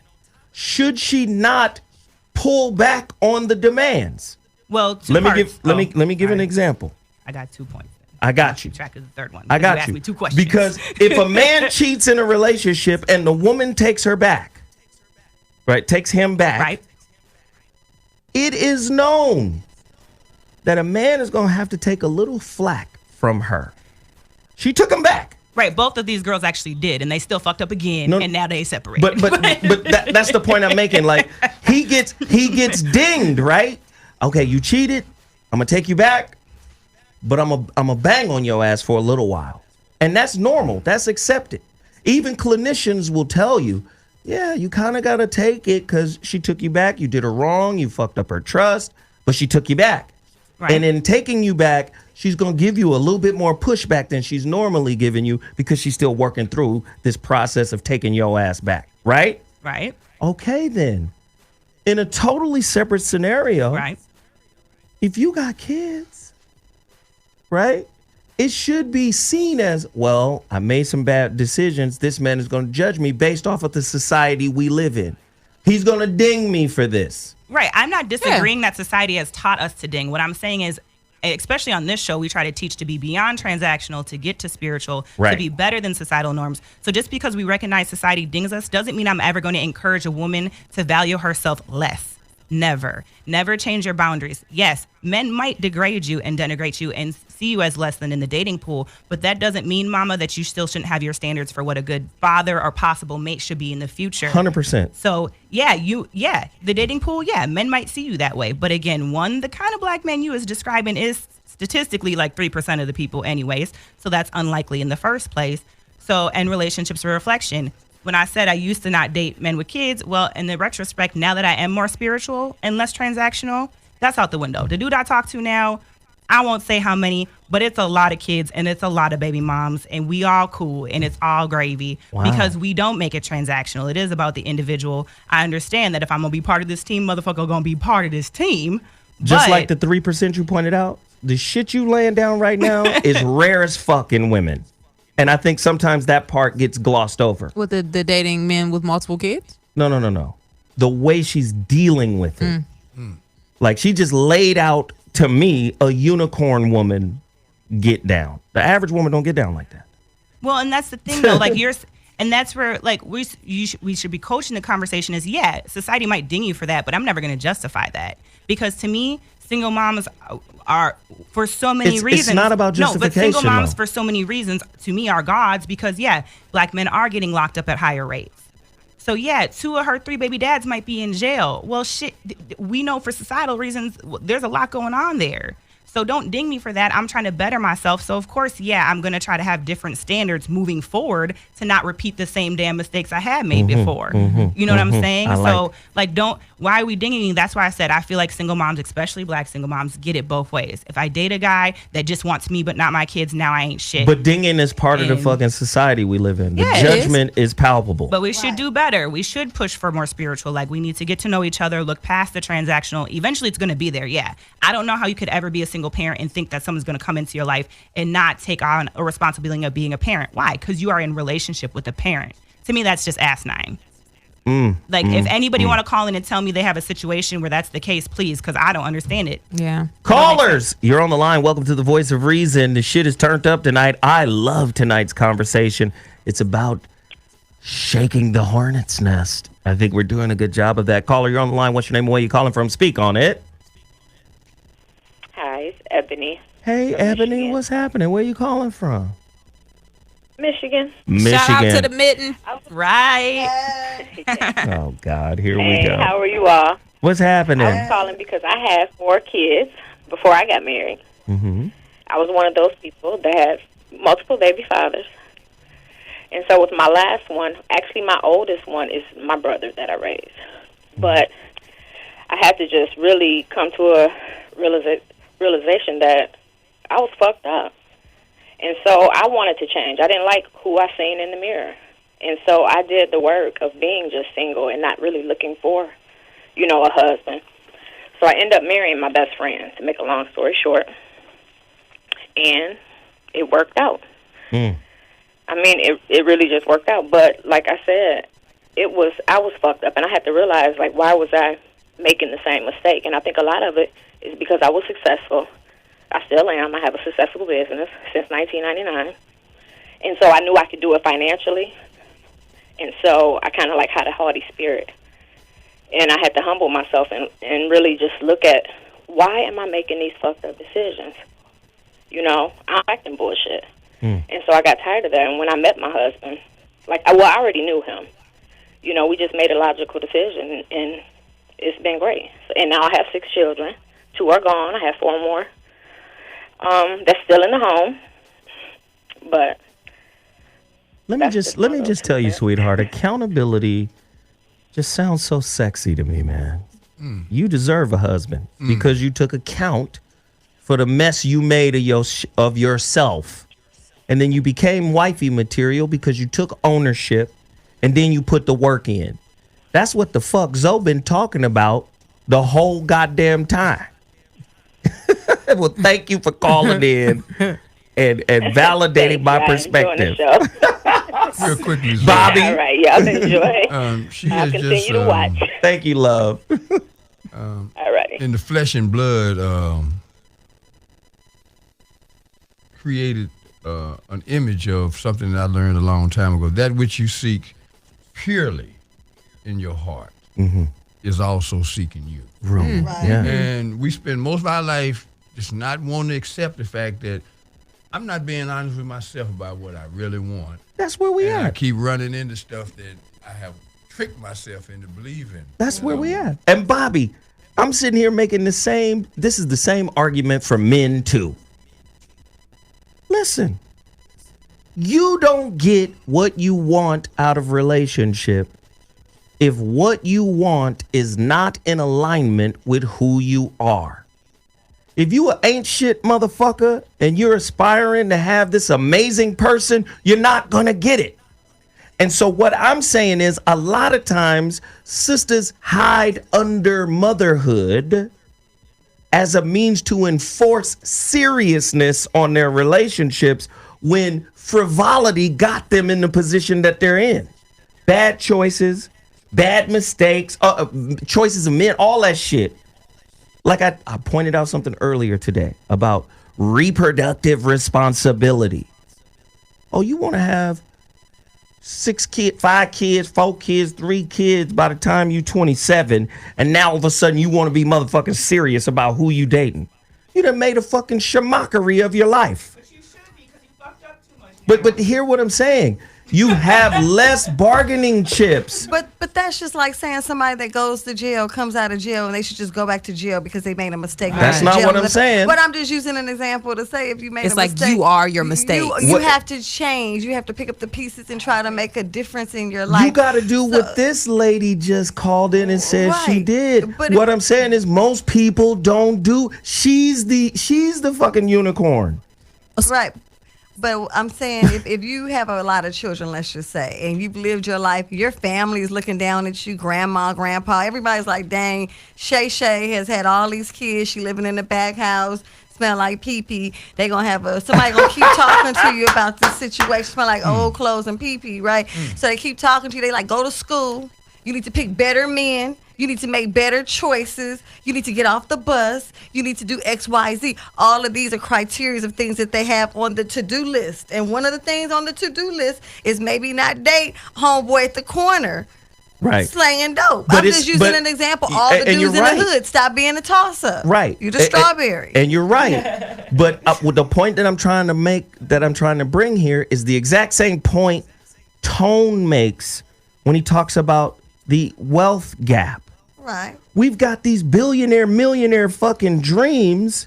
should she not pull back on the demands? Well, let me give an example. I got 2 points. I got you. Track of the third one. I got asked you. Me 2 questions. Because if a man cheats in a relationship and the woman takes her back, right, takes him back, right, it is known that a man is going to have to take a little flack from her. She took him back. Right, both of these girls actually did, and they still fucked up again, and now they separate. But that's the point I'm making. Like, he gets dinged, right? Okay, you cheated. I'm gonna take you back, but I'm a bang on your ass for a little while, and that's normal. That's accepted. Even clinicians will tell you, yeah, you kind of gotta take it because she took you back. You did her wrong. You fucked up her trust, but she took you back. Right. And in taking you back, she's going to give you a little bit more pushback than she's normally giving you because she's still working through this process of taking your ass back. Right? Right. Okay, then. In a totally separate scenario, right, if you got kids, right, it should be seen as, well, I made some bad decisions. This man is going to judge me based off of the society we live in. He's going to ding me for this. Right. I'm not disagreeing that society has taught us to ding. What I'm saying is, especially on this show, we try to teach to be beyond transactional, to get to spiritual, to be better than societal norms. So just because we recognize society dings us doesn't mean I'm ever going to encourage a woman to value herself less. Never. Never change your boundaries. Yes, men might degrade you and denigrate you and see you as less than in the dating pool, but that doesn't mean, mama, that you still shouldn't have your standards for what a good father or possible mate should be in the future. 100%. So, the dating pool, men might see you that way. But again, the kind of black man you is describing is statistically like 3% of the people anyways. So that's unlikely in the first place. So, and relationships are a reflection. When I said I used to not date men with kids, well, in the retrospect, now that I am more spiritual and less transactional, that's out the window. The dude I talk to now, I won't say how many, but it's a lot of kids and it's a lot of baby moms, and we all cool and it's all gravy because we don't make it transactional. It is about the individual. I understand that if I'm going to be part of this team, motherfucker going to be part of this team. Just like the 3% you pointed out, the shit you laying down right now is rare as fuck in women. And I think sometimes that part gets glossed over. With the dating men with multiple kids? No. The way she's dealing with it. Like, she just laid out, to me, a unicorn woman get down. The average woman don't get down like that. Well, and that's the thing, though. And that's where, like, we should be coaching the conversation is, society might ding you for that, but I'm never going to justify that. Because to me, single moms are, for so many reasons. It's not about justification. No, but single moms, for so many reasons, to me, are gods because, black men are getting locked up at higher rates. So, 2 of her 3 baby dads might be in jail. Well, shit, we know for societal reasons, there's a lot going on there. So don't ding me for that. I'm trying to better myself. So of course, yeah, I'm going to try to have different standards moving forward to not repeat the same damn mistakes I had made before. You know what I'm saying? So like, why are we dinging you? That's why I said I feel like single moms, especially black single moms, get it both ways. If I date a guy that just wants me but not my kids, now I ain't shit. But dinging is part of the fucking society we live in. The judgment is palpable. But we should do better. We should push for more spiritual. Like, we need to get to know each other, look past the transactional. Eventually it's going to be there. Yeah. I don't know how you could ever be a single parent and think that someone's going to come into your life and not take on a responsibility of being a parent. Why? Because you are in relationship with a parent. To me, that's just asinine. If anybody want to call in and tell me they have a situation where that's the case, please, because I don't understand it. Yeah. Callers, you're on the line. Welcome to the Voice of Reason. The shit is turned up tonight. I love tonight's conversation. It's about shaking the hornet's nest. I think we're doing a good job of that. Caller, you're on the line. What's your name and where you calling from? Speak on it. Hi, it's Ebony. Hey, Ebony, Michigan. What's happening? Where you calling from? Michigan. Shout out to the mitten. Right. Oh, God. Here we go. How are you all? What's happening? I was calling because I had 4 kids before I got married. I was one of those people that had multiple baby fathers. And so with my last one, actually my oldest one is my brother that I raised. But I had to just really come to a realization that I was fucked up. And so I wanted to change. I didn't like who I seen in the mirror. And so I did the work of being just single and not really looking for, a husband. So I ended up marrying my best friend, to make a long story short. And it worked out. I mean, it really just worked out. But like I said, I was fucked up. And I had to realize, like, why was I making the same mistake? And I think a lot of it is because I was successful. I still am. I have a successful business since 1999. And so I knew I could do it financially. And so I kind of like had a haughty spirit. And I had to humble myself and really just look at, why am I making these fucked up decisions? I'm acting bullshit. And so I got tired of that. And when I met my husband, I already knew him. We just made a logical decision, and it's been great. And now I have 6 children. 2 are gone. I have 4 more. That's still in the home. But let me just tell you, sweetheart, accountability just sounds so sexy to me, man. You deserve a husband because you took account for the mess you made of yourself. And then you became wifey material because you took ownership and then you put the work in. That's what the fuck Zoe been talking about the whole goddamn time. Well, thank you for calling in and validating my perspective. Real quickly, Zoe. Bobby. All right, y'all enjoy. I'll continue to watch. Thank you, love. All right. In the flesh and blood, created an image of something that I learned a long time ago. That which you seek purely in your heart is also seeking you. Right. Yeah. And we spend most of our life just not wanting to accept the fact that I'm not being honest with myself about what I really want. That's where we and are. I keep running into stuff that I have tricked myself into believing. That's where we are. And Bobby, I'm sitting here making this is the same argument for men too. Listen, you don't get what you want out of relationship if what you want is not in alignment with who you are. If you ain't shit motherfucker and you're aspiring to have this amazing person, you're not gonna get it. And so what I'm saying is a lot of times sisters hide under motherhood as a means to enforce seriousness on their relationships when frivolity got them in the position that they're in. Bad choices, bad mistakes, choices of men, all that shit. Like I pointed out something earlier today about reproductive responsibility. Oh, you want to have 6 kids, 5 kids, 4 kids, 3 kids by the time you 27, and now all of a sudden you want to be motherfucking serious about who you dating. You done made a fucking shamockery of your life. But you should be because you fucked up too much. But hear what I'm saying. You have less bargaining chips. But that's just like saying somebody that goes to jail comes out of jail and they should just go back to jail because they made a mistake. That's not what I'm saying. But I'm just using an example to say if you made a mistake. It's like you are your mistake. You have to change. You have to pick up the pieces and try to make a difference in your life. You got to do what this lady just called in and said she did. But what I'm saying is most people don't do. She's the fucking unicorn. Right. But I'm saying if you have a lot of children, let's just say, and you've lived your life, your family is looking down at you, grandma, grandpa, everybody's like, dang, Shay has had all these kids. She living in the back house, smell like pee-pee. They going to have somebody going to keep talking to you about this situation, smell like old clothes and pee-pee, right? So they keep talking to you. They like, go to school. You need to pick better men. You need to make better choices. You need to get off the bus. You need to do X, Y, Z. All of these are criteria of things that they have on the to-do list. And one of the things on the to-do list is maybe not date homeboy at the corner. Right. Slanging dope. But I'm just using an example. All the dudes in the hood, stop being a toss-up. Right. You're the strawberry. And you're right. But with the point that I'm trying to make, that I'm trying to bring here is the exact same point Tone makes when he talks about the wealth gap. Right. We've got these billionaire, millionaire fucking dreams,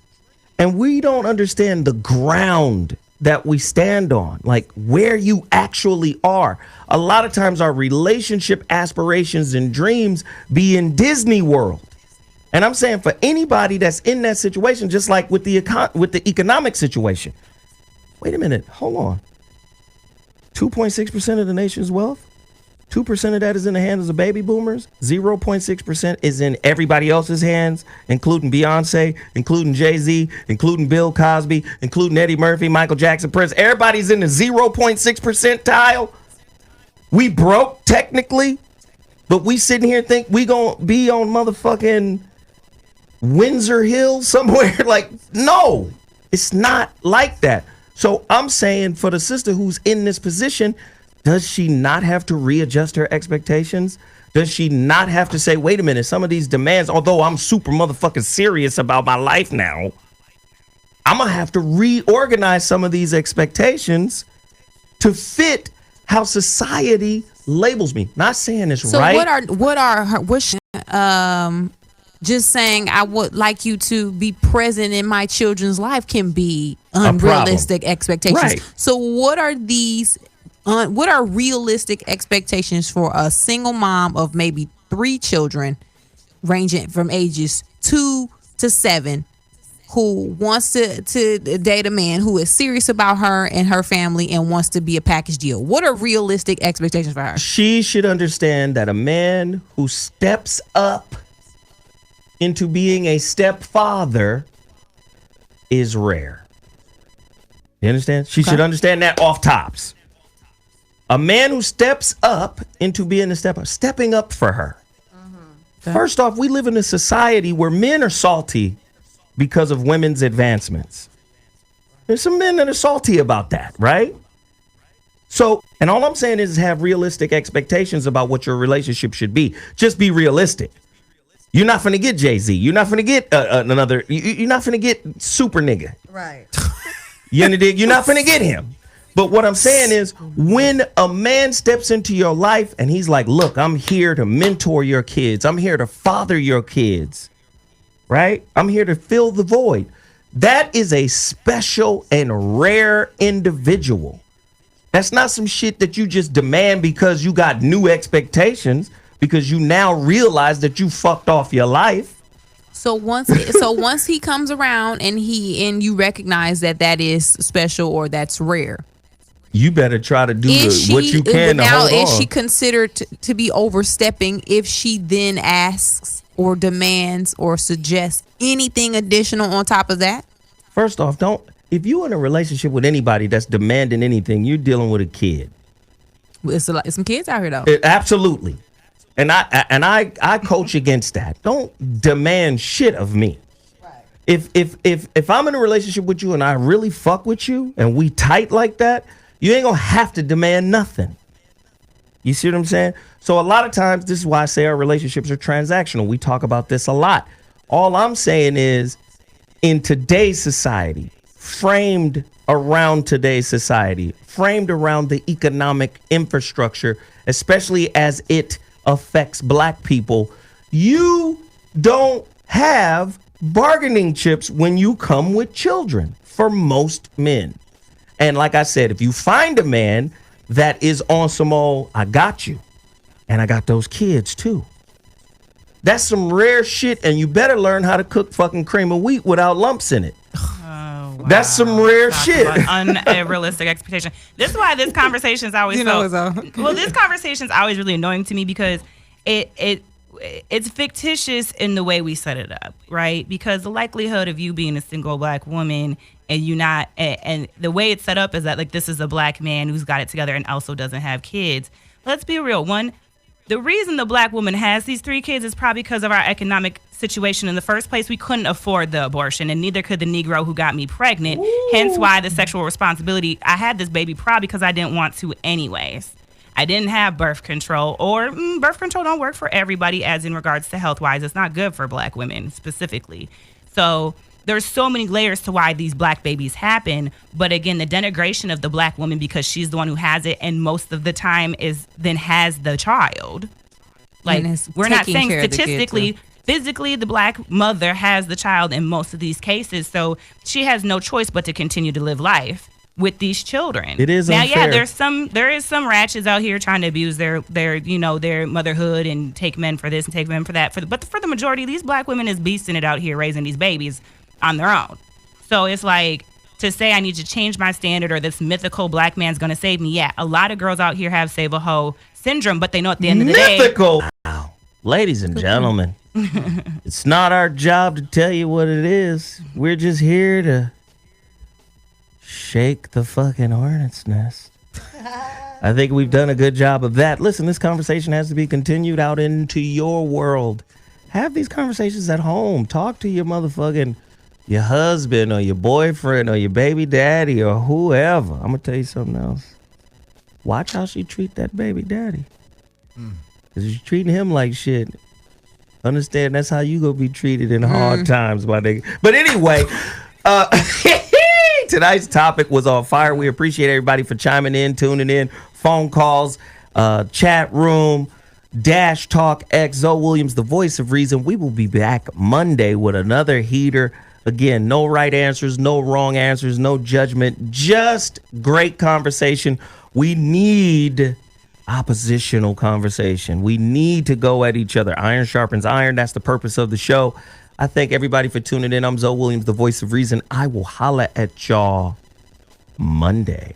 and we don't understand the ground that we stand on, like where you actually are. A lot of times our relationship aspirations and dreams be in Disney World. And I'm saying for anybody that's in that situation, just like with the economic situation. Wait a minute, hold on. 2.6% of the nation's wealth? 2% of that is in the hands of baby boomers. 0.6% is in everybody else's hands, including Beyonce, including Jay-Z, including Bill Cosby, including Eddie Murphy, Michael Jackson, Prince. Everybody's in the 0.6 percentile. We broke technically, but we sitting here think we gonna be on motherfucking Windsor Hill somewhere. Like, no, it's not like that. So I'm saying for the sister who's in this position, does she not have to readjust her expectations? Does she not have to say, wait a minute, some of these demands, although I'm super motherfucking serious about my life now, I'm going to have to reorganize some of these expectations to fit how society labels me. Not saying it's right. Just saying I would like you to be present in my children's life can be unrealistic expectations. Right. So what are these? What are realistic expectations for a single mom of maybe 3 children, ranging from ages 2 to 7, who wants to date a man who is serious about her and her family and wants to be a package deal? What are realistic expectations for her? She should understand that a man who steps up into being a stepfather is rare. You understand? She should understand that off tops. A man who steps up into being a stepfather, stepping up for her. First off, we live in a society where men are salty because of women's advancements. There's some men that are salty about that, right? So, and all I'm saying is have realistic expectations about what your relationship should be. Just be realistic. You're not finna get Jay-Z. You're not finna get another. You're not finna get super nigga. Right. You understand? You're not finna get him. But what I'm saying is when a man steps into your life and he's like, look, I'm here to mentor your kids. I'm here to father your kids. Right? I'm here to fill the void. That is a special and rare individual. That's not some shit that you just demand because you got new expectations, because you now realize that you fucked off your life. So once he comes around and you recognize that is special or that's rare, you better try to do what you can to hold on. Is she considered to be overstepping if she then asks or demands or suggests anything additional on top of that? First off, if you're in a relationship with anybody that's demanding anything, you're dealing with a kid. It's some kids out here though. Absolutely. And I coach against that. Don't demand shit of me. Right. If I'm in a relationship with you and I really fuck with you and we tight like that, you ain't gonna have to demand nothing. You see what I'm saying? So a lot of times, this is why I say our relationships are transactional. We talk about this a lot. All I'm saying is, in today's society, framed around today's society, framed around the economic infrastructure, especially as it affects black people, you don't have bargaining chips when you come with children for most men. And like I said, if you find a man that is on some old, I got you, and I got those kids too. That's some rare shit, and you better learn how to cook fucking cream of wheat without lumps in it. Wow. That's some rare shit. Unrealistic expectation. This is why this conversation is always this conversation is always really annoying to me because it's fictitious in the way we set it up, right? Because the likelihood of you being a single black woman and you not, and the way it's set up is that like this is a black man who's got it together and also doesn't have kids. Let's be real. One, the reason the black woman has these 3 kids is probably because of our economic situation in the first place. We couldn't afford the abortion, and neither could the Negro who got me pregnant. Ooh. Hence why the sexual responsibility. I had this baby probably because I didn't want to anyways. I didn't have birth control, or birth control don't work for everybody as in regards to health-wise. It's not good for black women specifically. So there's so many layers to why these black babies happen. But again, the denigration of the black woman because she's the one who has it and most of the time has the child. Like, we're not saying statistically, physically, the black mother has the child in most of these cases. So she has no choice but to continue to live life with these children. It is now, unfair. yeah, there is some ratchets out here trying to abuse their motherhood and take men for this and take men for that. But for the majority, these black women is beasting it out here raising these babies on their own. So it's like to say I need to change my standard or this mythical black man's going to save me. Yeah, a lot of girls out here have save a hoe syndrome, but they know at the end of the day. Mythical. Wow. Ladies and gentlemen, it's not our job to tell you what it is. We're just here to shake the fucking hornet's nest. I think we've done a good job of that. Listen, this conversation has to be continued out into your world. Have these conversations at home. Talk to your husband or your boyfriend or your baby daddy or whoever. I'm going to tell you something else. Watch how she treat that baby daddy. Because she's treating him like shit. Understand that's how you going to be treated in hard times, my nigga. But anyway, tonight's topic was on fire. We appreciate everybody for chiming in, tuning in, phone calls, chat room, Dash Talk X, ZoWilliams, the voice of reason. We will be back Monday with another heater. Again, no right answers, no wrong answers, no judgment, just great conversation. We need oppositional conversation. We need to go at each other. Iron sharpens iron. That's the purpose of the show. I thank everybody for tuning in. I'm ZoWilliams, the voice of reason. I will holla at y'all Monday.